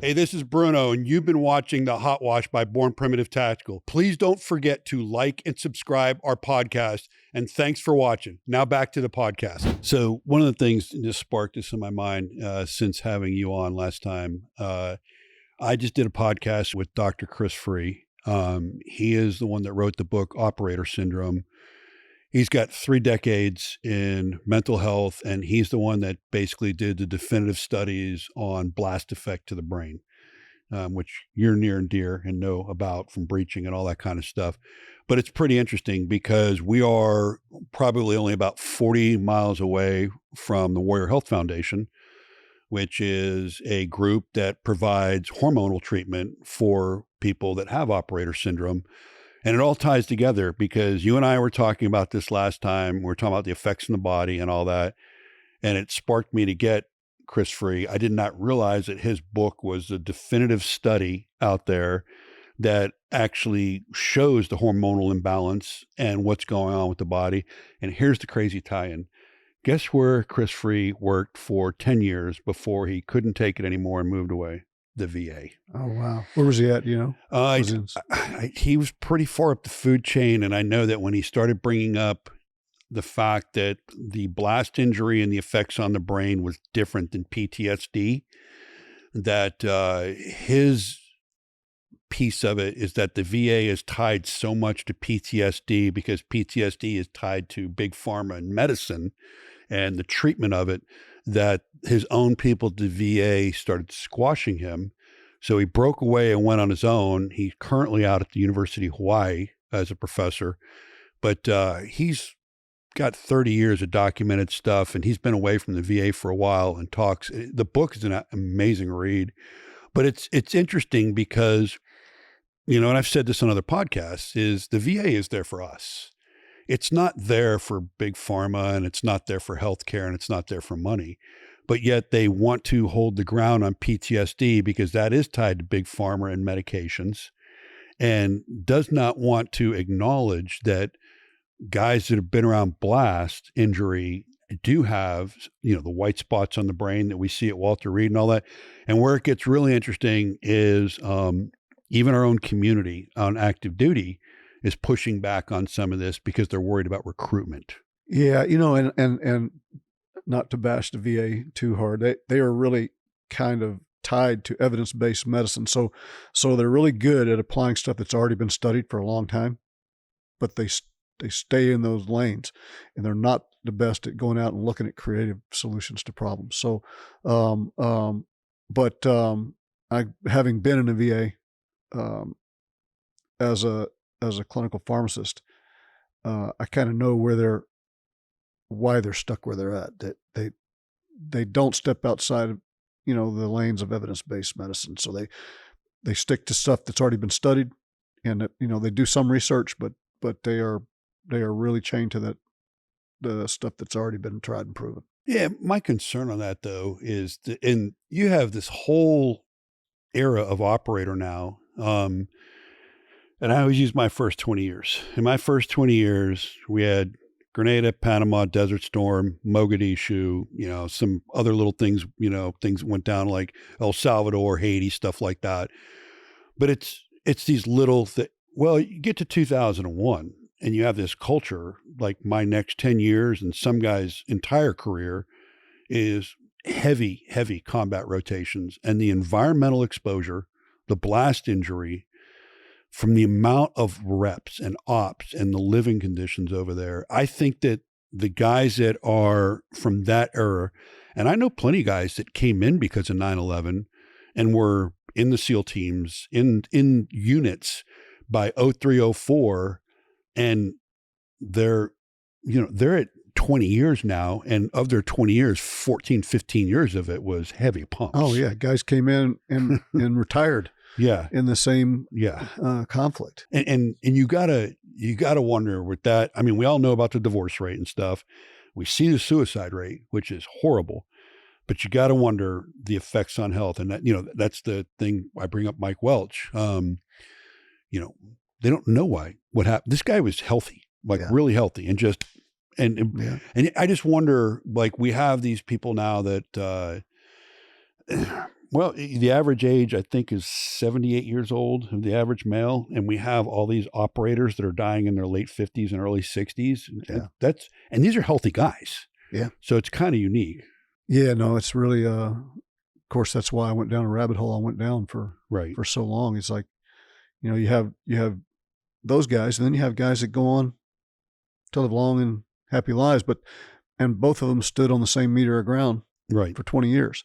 Hey, this is Bruno, and you've been watching the Hot Wash by Born Primitive Tactical. Please don't forget to like and subscribe our podcast, and thanks for watching. Now back to the podcast. So one of the things that just sparked this in my mind since having you on last time, I just did a podcast with Dr. Chris Free. He is the one that wrote the book Operator Syndrome. He's got 3 decades in mental health, and he's the one that basically did the definitive studies on blast effect to the brain, which you're near and dear and know about from breaching and all that kind of stuff. But it's pretty interesting because we are probably only about 40 miles away from the Warrior Health Foundation, which is a group that provides hormonal treatment for people that have operator syndrome. And it all ties together because you and I were talking about this last time. We were talking about the effects in the body and all that. And it sparked me to get Chris Free. I did not realize that his book was a definitive study out there that actually shows the hormonal imbalance and what's going on with the body. And here's the crazy tie-in. Guess where Chris Free worked for 10 years before he couldn't take it anymore and moved away? The VA. Oh, wow. Where was he at, He was pretty far up the food chain, and I know that when he started bringing up the fact that the blast injury and the effects on the brain was different than PTSD, that his piece of it is that the VA is tied so much to PTSD because PTSD is tied to big pharma and medicine and the treatment of it, that his own people at the VA started squashing him. So he broke away and went on his own. He's currently out at the University of Hawaii as a professor, but he's got 30 years of documented stuff, and he's been away from the VA for a while and talks. The book is an amazing read, but it's interesting because, and I've said this on other podcasts, is the VA is there for us. It's not there for big pharma, and it's not there for healthcare, and it's not there for money, but yet they want to hold the ground on PTSD because that is tied to big pharma and medications, and does not want to acknowledge that guys that have been around blast injury do have, the white spots on the brain that we see at Walter Reed and all that. And where it gets really interesting is even our own community on active duty is pushing back on some of this because they're worried about recruitment. Yeah, and not to bash the VA too hard, they are really kind of tied to evidence-based medicine. So they're really good at applying stuff that's already been studied for a long time, but they stay in those lanes, and they're not the best at going out and looking at creative solutions to problems. So, I, having been in a VA as a clinical pharmacist, I kind of know why they're stuck where they're at. That they don't step outside of the lanes of evidence-based medicine. So they stick to stuff that's already been studied, and they do some research, but they are really chained to the stuff that's already been tried and proven. Yeah, my concern on that though is, and you have this whole era of operator now, and I always use my first 20 years. In my first 20 years, we had Grenada, Panama, Desert Storm, Mogadishu, some other little things, things that went down like El Salvador, Haiti, stuff like that. But it's these little well, you get to 2001 and you have this culture, like my next 10 years and some guy's entire career is heavy, heavy combat rotations, and the environmental exposure, the blast injury, from the amount of reps and ops and the living conditions over there. I think that the guys that are from that era, and I know plenty of guys that came in because of 9/11 and were in the SEAL teams, in units by 03, 04, and they're at 20 years now, and of their 20 years, 14, 15 years of it was heavy pumps. Oh yeah, guys came in and retired. Yeah, in the same conflict, and you gotta wonder with that. I mean, we all know about the divorce rate and stuff. We see the suicide rate, which is horrible, but you gotta wonder the effects on health. And that that's the thing. I bring up Mike Welch. They don't know what happened. This guy was healthy, really healthy, and just and I just wonder, like, we have these people now that. Well, the average age, I think, is 78 years old, the average male. And we have all these operators that are dying in their late 50s and early 60s. Yeah. And these are healthy guys. Yeah. So it's kind of unique. Yeah, no, it's really, of course, that's why I went down a rabbit hole I went down for so long. It's like, you have those guys, and then you have guys that go on to live long and happy lives, and both of them stood on the same meter of ground for 20 years.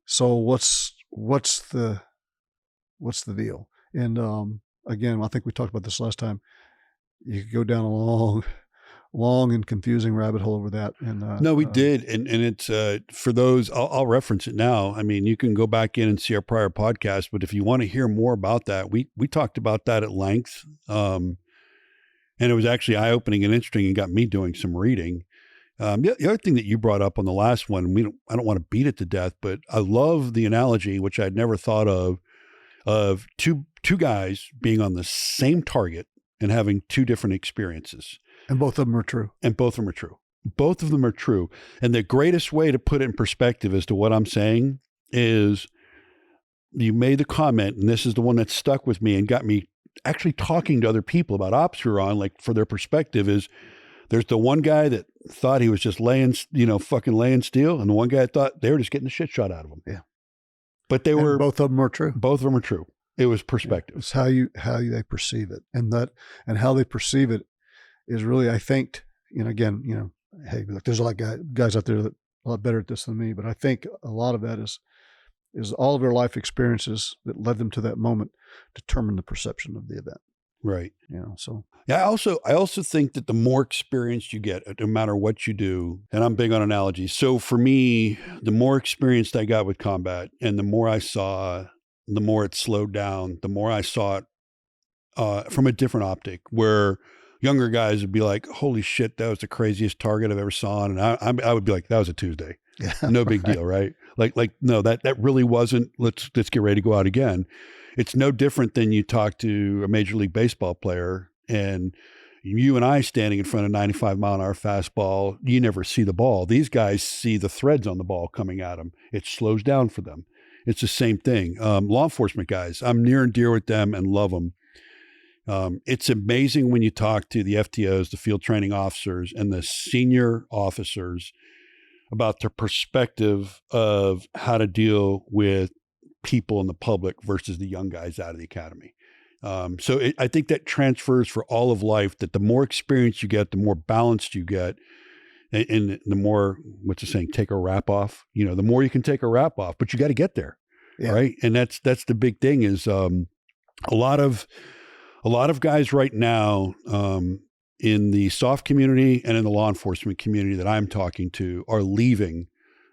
So what's the deal? And again, I think we talked about this last time. You could go down a long and confusing rabbit hole over that. And no, we did, and it's for those. I'll reference it now. I mean, you can go back in and see our prior podcast, but if you want to hear more about that, we talked about that at length, and it was actually eye opening and interesting, and got me doing some reading. The other thing that you brought up on the last one, I don't want to beat it to death, but I love the analogy, which I'd never thought of two guys being on the same target and having two different experiences. And both of them are true. Both of them are true. And the greatest way to put it in perspective as to what I'm saying is, you made the comment, and this is the one that stuck with me and got me actually talking to other people about ops who are on, like, for their perspective is, there's the one guy that thought he was just fucking laying steel, and the one guy that thought they were just getting the shit shot out of him. Yeah. But both of them are true. Both of them are true. It was perspective. It's how they perceive it, and how they perceive it is really, I think, again, hey, look, there's a lot of guys out there that are a lot better at this than me, but I think a lot of that is all of their life experiences that led them to that moment determine the perception of the event. Right. So. Yeah. I also think that the more experience you get, no matter what you do, and I'm big on analogies. So for me, the more experienced I got with combat, and the more I saw, the more it slowed down, the more I saw it from a different optic, where younger guys would be like, holy shit, that was the craziest target I've ever saw. And I would be like, that was a Tuesday. Yeah, no big deal. Right. Like, no, that really wasn't, let's get ready to go out again. It's no different than you talk to a Major League Baseball player, and you and I standing in front of 95-mile-an-hour fastball, you never see the ball. These guys see the threads on the ball coming at them. It slows down for them. It's the same thing. Law enforcement guys, I'm near and dear with them and love them. It's amazing when you talk to the FTOs, the field training officers, and the senior officers about their perspective of how to deal with people in the public versus the young guys out of the academy. I think that transfers for all of life, that the more experience you get, the more balanced you get. And the more, what's the saying, take a wrap off, the more you can take a wrap off, but you got to get there. Yeah. Right. And that's the big thing is, a lot of guys right now, in the soft community and in the law enforcement community that I'm talking to are leaving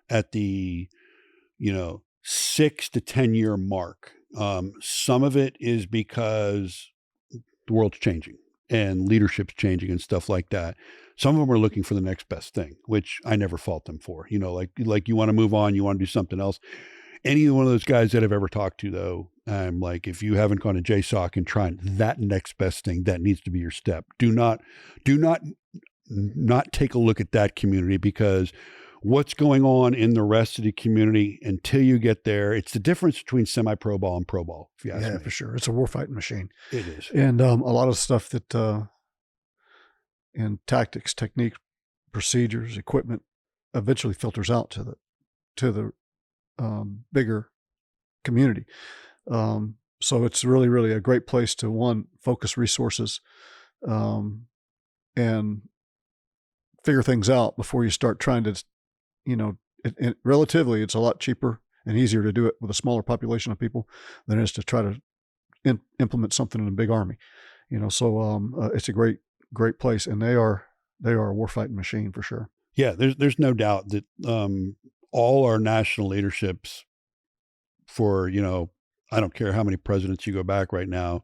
at the, 6 to 10 year mark. Some of it is because the world's changing and leadership's changing and stuff like that. Some of them are looking for the next best thing, which I never fault them for. Like you want to move on, you want to do something else. Any one of those guys that I've ever talked to, though, I'm like, if you haven't gone to JSOC and tried that next best thing, that needs to be your step. Do not take a look at that community, because what's going on in the rest of the community until you get there, it's the difference between semi-pro ball and pro ball, if you ask me. Yeah, for sure. It's a warfighting machine. It is. And a lot of stuff that in tactics, technique, procedures, equipment eventually filters out to the bigger community. So it's really, really a great place to, one, focus resources and figure things out before you start trying to, relatively, it's a lot cheaper and easier to do it with a smaller population of people than it is to try to implement something in a big army. It's a great place, and they are a warfighting machine for sure. Yeah, there's no doubt that all our national leaderships for, I don't care how many presidents you go back right now,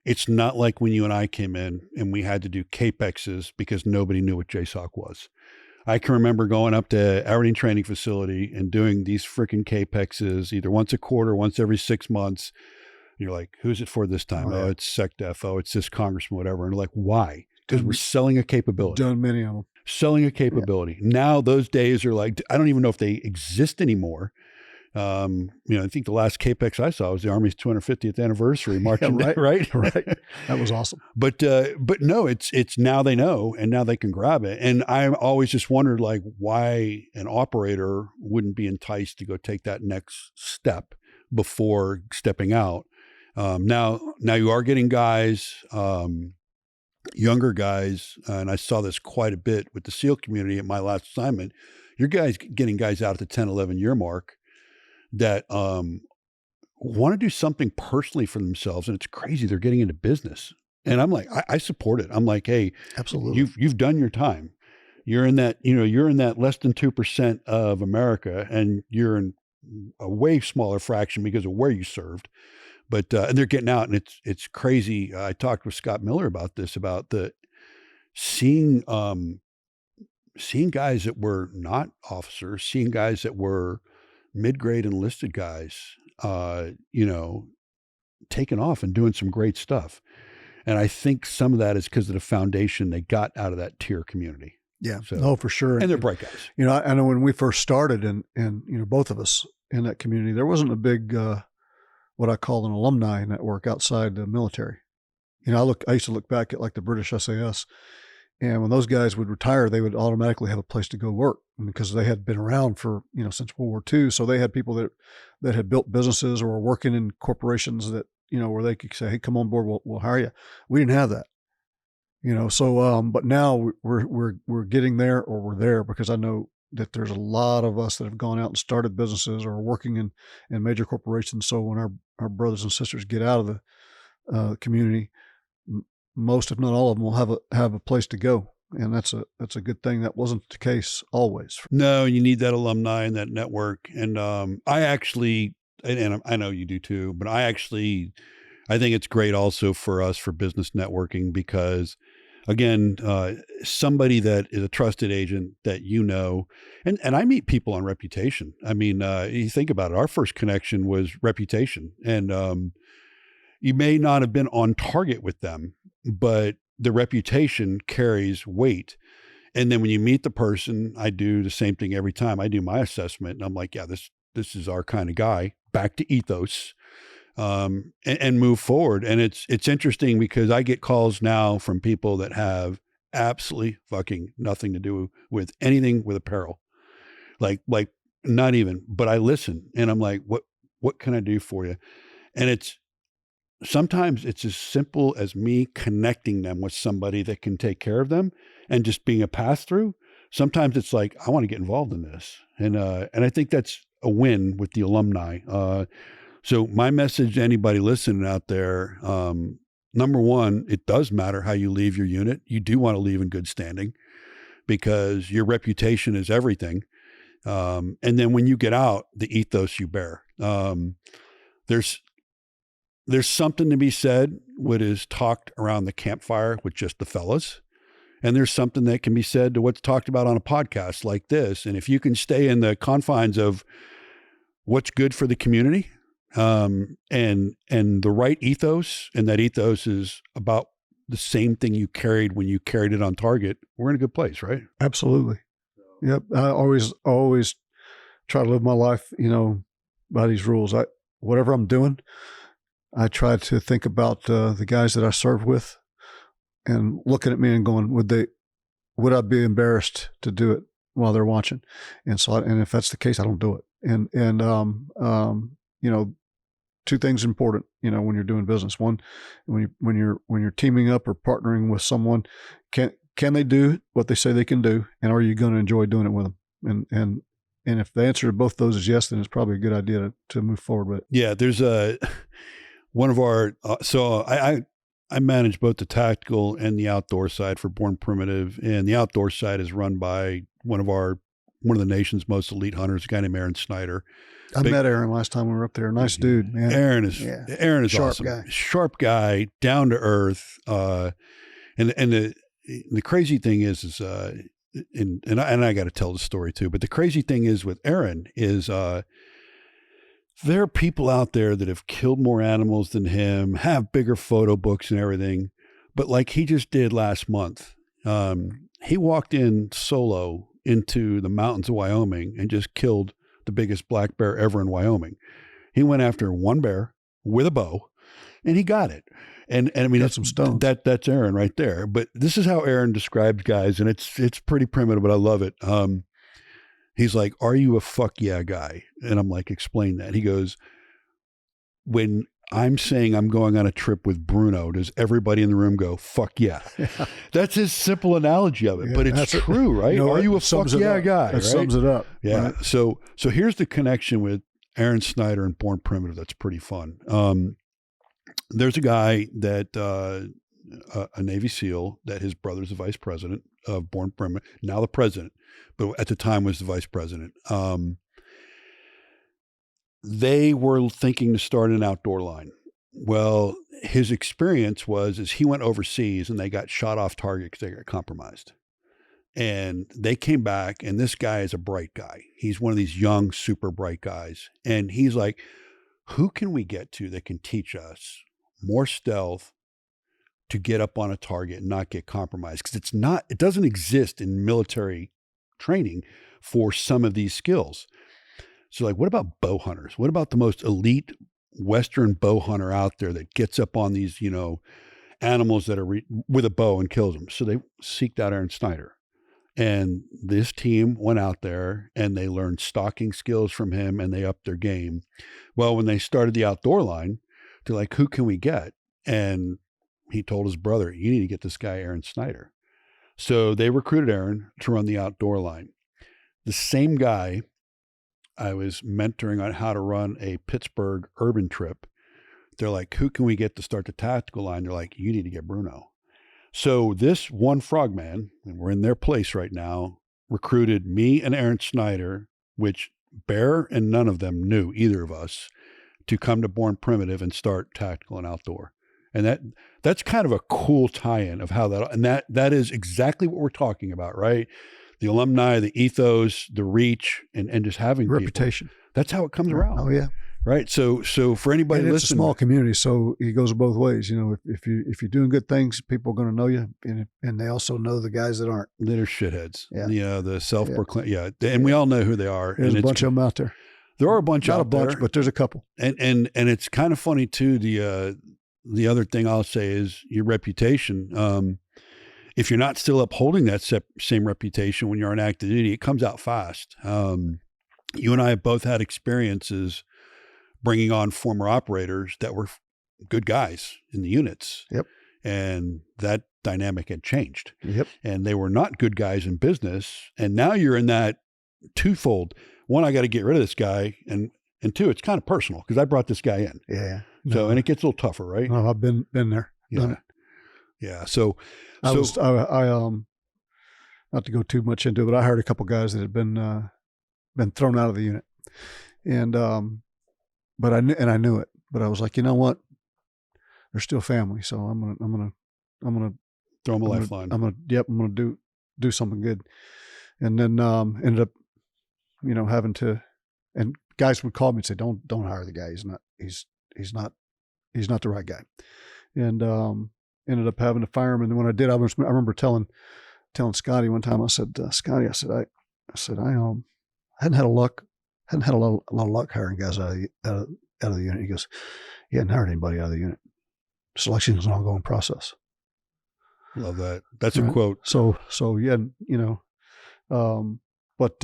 it's not like when you and I came in and we had to do CAPEXs because nobody knew what JSOC was. I can remember going up to Aberdeen Training Facility and doing these freaking CAPEXs either once a quarter, once every 6 months. You're like, who's it for this time? Oh, it's SecDef. Oh, it's this congressman, whatever. And they're like, why? Because we're selling a capability. Done many of them. Selling a capability. Yeah. Now those days are like, I don't even know if they exist anymore. I think the last CAPEX I saw was the Army's 250th anniversary marching, right? Right. That was awesome. But no, it's now they know, and now they can grab it. And I always just wondered, like, why an operator wouldn't be enticed to go take that next step before stepping out. Now you are getting guys, younger guys, and I saw this quite a bit with the SEAL community at my last assignment. You're getting guys out at the 10, 11 year mark that want to do something personally for themselves. And it's crazy. They're getting into business. And I'm like, I support it. I'm like, hey, absolutely. You've done your time. You're in that, you're in that less than 2% of America, and you're in a way smaller fraction because of where you served. But, and they're getting out, and it's crazy. I talked with Scott Miller about this, about seeing guys that were not officers, seeing guys that were mid-grade enlisted guys, taking off and doing some great stuff. And I think some of that is because of the foundation they got out of that tier community. Yeah, no, for sure. And they're bright guys. I know when we first started, and both of us in that community, there wasn't a big, what I call an alumni network outside the military. I used to look back at like the British SAS, and when those guys would retire, they would automatically have a place to go work because they had been around for, since World War II. So they had people that had built businesses or were working in corporations that, where they could say, hey, come on board, we'll hire you. We didn't have that, but now we're getting there, or we're there, because I know that there's a lot of us that have gone out and started businesses or are working in major corporations. So when our brothers and sisters get out of the community, most, if not all of them, will have a place to go. And that's a good thing. That wasn't the case always. No, you need that alumni and that network. And I actually, and I know you do too, but I think it's great also for us for business networking, because again, somebody that is a trusted agent that and I meet people on reputation. I mean, you think about it, our first connection was reputation, and you may not have been on target with them, but the reputation carries weight. And then when you meet the person, I do the same thing every time. I do my assessment, and I'm like, yeah, this is our kind of guy. Back to Ethos, and move forward. And it's interesting because I get calls now from people that have absolutely fucking nothing to do with anything with apparel, like not even. But I listen, and I'm like, What can I do for you? And sometimes it's as simple as me connecting them with somebody that can take care of them and just being a pass through. Sometimes it's like, I want to get involved in this. And I think that's a win with the alumni. So my message to anybody listening out there, number one, it does matter how you leave your unit. You do want to leave in good standing because your reputation is everything. And then when you get out, the ethos you bear. There's something to be said what is talked around the campfire with just the fellas. And there's something that can be said to what's talked about on a podcast like this. And if you can stay in the confines of what's good for the community, and the right ethos, and that ethos is about the same thing you carried when you carried it on target, we're in a good place, right? Absolutely. Yep. I always try to live my life, by these rules. Whatever I'm doing, I try to think about the guys that I serve with and looking at me and going, would I be embarrassed to do it while they're watching? And so, and if that's the case, I don't do it. And two things important, when you're doing business. One, when you're teaming up or partnering with someone, can they do what they say they can do? And are you going to enjoy doing it with them? And if the answer to both those is yes, then it's probably a good idea to move forward with it. Yeah. There's one of our, so I manage both the tactical and the outdoor side for Born Primitive, and the outdoor side is run by one of the nation's most elite hunters, a guy named Aaron Snyder. I met Aaron last time we were up there. Nice dude, man. Aaron is Sharp awesome. guy. Sharp guy, down to earth. And the crazy thing is and I got to tell the story too, but the crazy thing is with Aaron is, there are people out there that have killed more animals than him, have bigger photo books and everything. But like he just did last month, he walked in solo into the mountains of Wyoming and just killed the biggest black bear ever in Wyoming. He went after one bear with a bow and he got it. And I mean, that's some stones. That's Aaron right there. But this is how Aaron describes guys, and it's pretty primitive, but I love it. He's like, "Are you a fuck yeah guy?" And I'm like, "Explain that." He goes, "When I'm saying I'm going on a trip with Bruno, does everybody in the room go, fuck yeah?" That's his simple analogy of it, but it's true, right? Are you a fuck yeah guy? That sums it up. Yeah. Right? So here's the connection with Aaron Snyder and Born Primitive. That's pretty fun. There's a guy that, a Navy SEAL, that his brother's the vice president of Born Primitive, now the president, but at the time was the vice president. They were thinking to start an outdoor line. Well, his experience is he went overseas and they got shot off target because they got compromised. And they came back, and this guy is a bright guy. He's one of these young, super bright guys. And he's like, who can we get to that can teach us more stealth to get up on a target and not get compromised? Because it doesn't exist in military training for some of these skills. So like, what about bow hunters? What about the most elite Western bow hunter out there that gets up on these, animals that are with a bow and kills them? So they seeked out Aaron Snyder. And this team went out there and they learned stalking skills from him, and they upped their game. Well, when they started the outdoor line, they're like, who can we get? And he told his brother, you need to get this guy, Aaron Snyder. So they recruited Aaron to run the outdoor line. The same guy I was mentoring on how to run a Pittsburgh urban trip. They're like, who can we get to start the tactical line? They're like, you need to get Bruno. So this one frogman, and we're in their place right now, recruited me and Aaron Snyder, which Bear and none of them knew, either of us, to come to Born Primitive and start tactical and outdoor. And that's kind of a cool tie-in of how that is exactly what we're talking about, right? The alumni, the ethos, the reach, and just having reputation. People. That's how it comes around. Oh yeah. Right. So for anybody listening, it's a small community, so it goes both ways. If you're doing good things, people are going to know you, and they also know the guys that aren't. That are shitheads. Yeah. The self-proclaimed. Yeah. And we all know who they are. There's a bunch of them out there. There are a bunch out there. Not a bunch, but there's a couple. And it's kind of funny too. The other thing I'll say is your reputation. If you're not still upholding that same reputation when you're on active duty, it comes out fast. You and I have both had experiences bringing on former operators that were good guys in the units. Yep. And that dynamic had changed. Yep. And they were not good guys in business. And now you're in that twofold. One, I got to get rid of this guy. And two, it's kind of personal because I brought this guy in. Yeah. So, and it gets a little tougher, right? No, I've been there. Done it. Yeah. So I not to go too much into it, but I hired a couple guys that had been thrown out of the unit. And, but I knew it, but I was like, you know what? They're still family. So I'm going to throw them a lifeline. I'm going to do something good. And then, ended up, having to, and guys would call me and say, don't hire the guy. He's not the right guy. And, ended up having to fire him. And then when I did, I remember telling Scotty one time, I said, Scotty, I hadn't had a lot of luck hiring guys out of the unit. He goes, he hadn't hired anybody out of the unit. Selection is an ongoing process. Love that. That's a quote. So yeah, but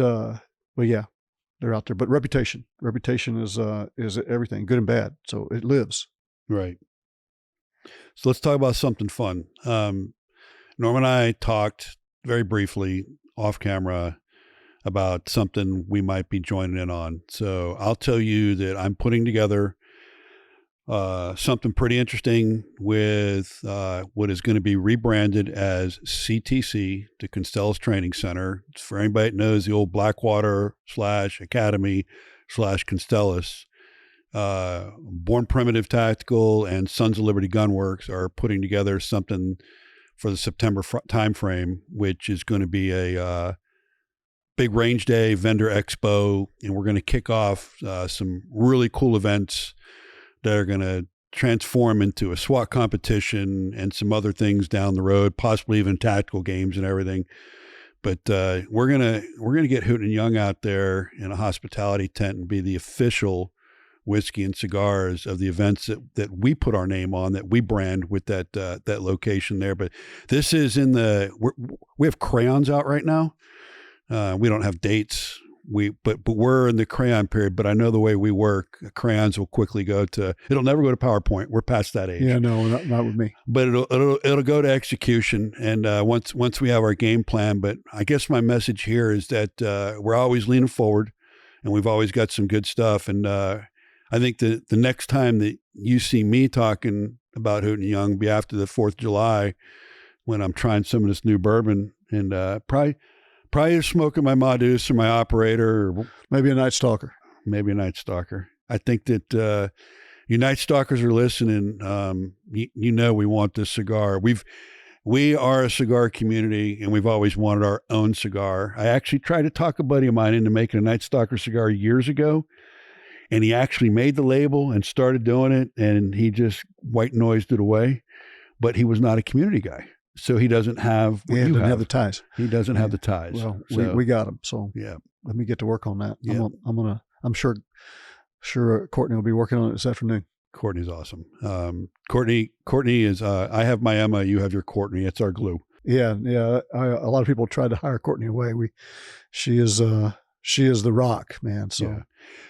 yeah, they're out there. But reputation is everything, good and bad. So it lives. Right. So let's talk about something fun. Norm and I talked very briefly off camera about something we might be joining in on. So I'll tell you that I'm putting together something pretty interesting with what is going to be rebranded as CTC, the Constellas Training Center. It's for anybody that knows the old Blackwater /Academy /Constellas. Born Primitive Tactical and Sons of Liberty Gunworks are putting together something for the September timeframe, which is going to be a big range day, vendor expo, and we're going to kick off some really cool events that are going to transform into a SWAT competition and some other things down the road, possibly even tactical games and everything. But we're gonna get Hooten and Young out there in a hospitality tent and be the official whiskey and cigars of the events that we put our name on, that we brand with that location there. But this is we have crayons out right now. We don't have dates. But we're in the crayon period, but I know the way we work, crayons will quickly it'll never go to PowerPoint. We're past that age. Yeah, no, not with me. But it'll go to execution. And once we have our game plan, but I guess my message here is that we're always leaning forward and we've always got some good stuff. And I think the next time that you see me talking about Hooten and Young be after the 4th of July, when I'm trying some of this new bourbon and probably smoking my Modus or my operator, or maybe a Night Stalker. I think that you Night Stalkers are listening. We want this cigar. We are a cigar community, and we've always wanted our own cigar. I actually tried to talk a buddy of mine into making a Night Stalker cigar years ago, and he actually made the label and started doing it, and he just white noised it away. But he was not a community guy. So he doesn't have what you have the ties. He doesn't have the ties. Well, we got him. So yeah, let me get to work on that. Yeah. I'm sure Courtney will be working on it this afternoon. Courtney's awesome. Courtney is, I have my Emma, you have your Courtney. It's our glue. Yeah. A lot of people tried to hire Courtney away. She is the rock, man. So yeah.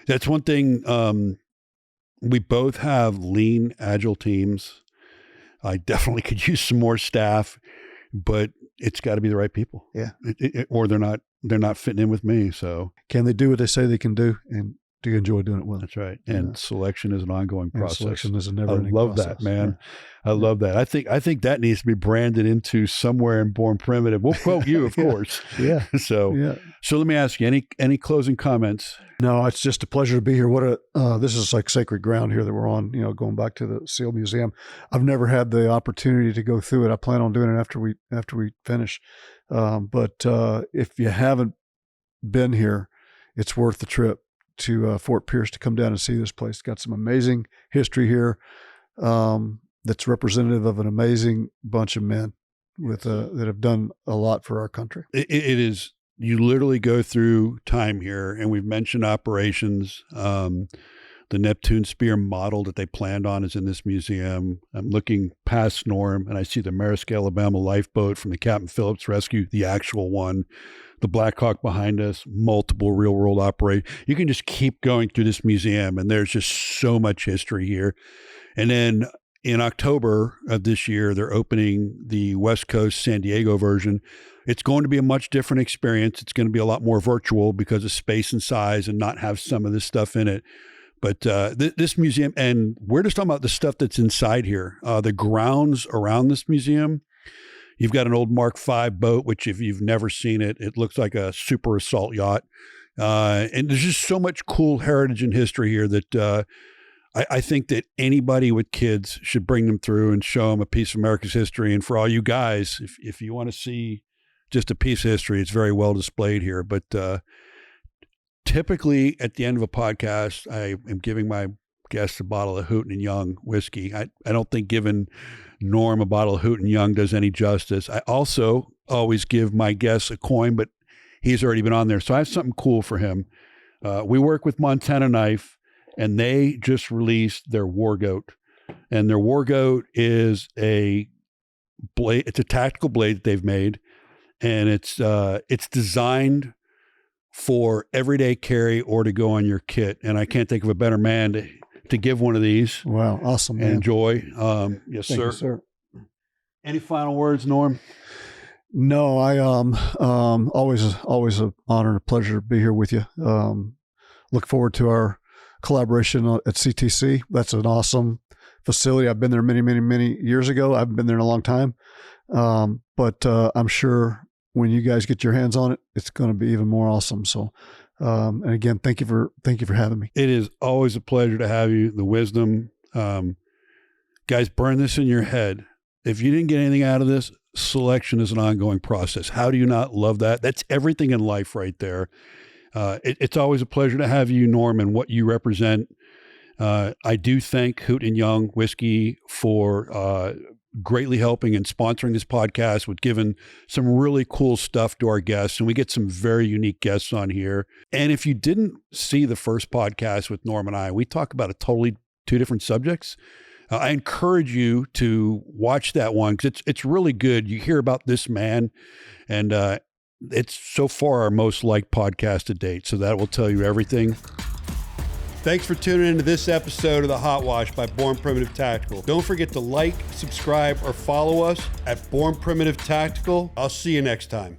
That's one thing. We both have lean, agile teams. I definitely could use some more staff, but it's got to be the right people. Yeah. Or they're not fitting in with me. So can they do what they say they can do? And do you enjoy doing it with them? That's right. And selection is an ongoing process. Selection is a never-ending process. I love that, man. Yeah. I love that. I think that needs to be branded into somewhere in Born Primitive. We'll quote you, of course. Yeah. So let me ask you, any closing comments? No, it's just a pleasure to be here. This is like sacred ground here that we're on, going back to the SEAL Museum. I've never had the opportunity to go through it. I plan on doing it after we finish. But if you haven't been here, it's worth the trip to Fort Pierce to come down and see this place. It's got some amazing history here that's representative of an amazing bunch of men that have done a lot for our country. It is. You literally go through time here, and we've mentioned operations. The The Neptune Spear model that they planned on is in this museum. I'm looking past Norm, and I see the Maersk, Alabama lifeboat from the Captain Phillips rescue, the actual one. The Black Hawk behind us, multiple real-world operate. You can just keep going through this museum, and there's just so much history here. And then in October of this year, they're opening the West Coast San Diego version. It's going to be a much different experience. It's going to be a lot more virtual because of space and size and not have some of this stuff in it. But this museum, and we're just talking about the stuff that's inside here. The grounds around this museum, you've got an old Mark V boat, which if you've never seen it, it looks like a super assault yacht. And there's just so much cool heritage and history here that I think that anybody with kids should bring them through and show them a piece of America's history. And for all you guys, if you want to see just a piece of history, it's very well displayed here. But typically at the end of a podcast, I am giving my guests a bottle of Hooten and Young whiskey. I don't think giving Norm a bottle of Hooten Young does any justice. I also always give my guests a coin, but he's already been on there. So I have something cool for him. We work with Montana Knife, and they just released their War Goat. And their War Goat is a blade. It's a tactical blade that they've made, and it's designed for everyday carry or to go on your kit. And I can't think of a better man to give one of these. Wow. Awesome, man. And enjoy. Yes, Thank sir. you, sir. Any final words, Norm? No, I always an honor and a pleasure to be here with you. Look forward to our collaboration at CTC. That's an awesome facility. I've been there many years ago. I haven't been there in a long time. But I'm sure when you guys get your hands on it, it's going to be even more awesome. So, and again, thank you for having me. It is always a pleasure to have you. The wisdom, guys, burn this in your head. If you didn't get anything out of this, selection is an ongoing process. How do you not love that? That's everything in life right there. It's always a pleasure to have you, Norm, and what you represent. I do thank Hooten Young Whiskey for greatly helping and sponsoring this podcast with giving some really cool stuff to our guests. And we get some very unique guests on here. And if you didn't see the first podcast with Norm and I, we talk about totally two different subjects. I encourage you to watch that one because it's really good. You hear about this man, and it's so far our most liked podcast to date. So that will tell you everything. Thanks for tuning into this episode of the Hot Wash by Born Primitive Tactical. Don't forget to like, subscribe, or follow us at Born Primitive Tactical. I'll see you next time.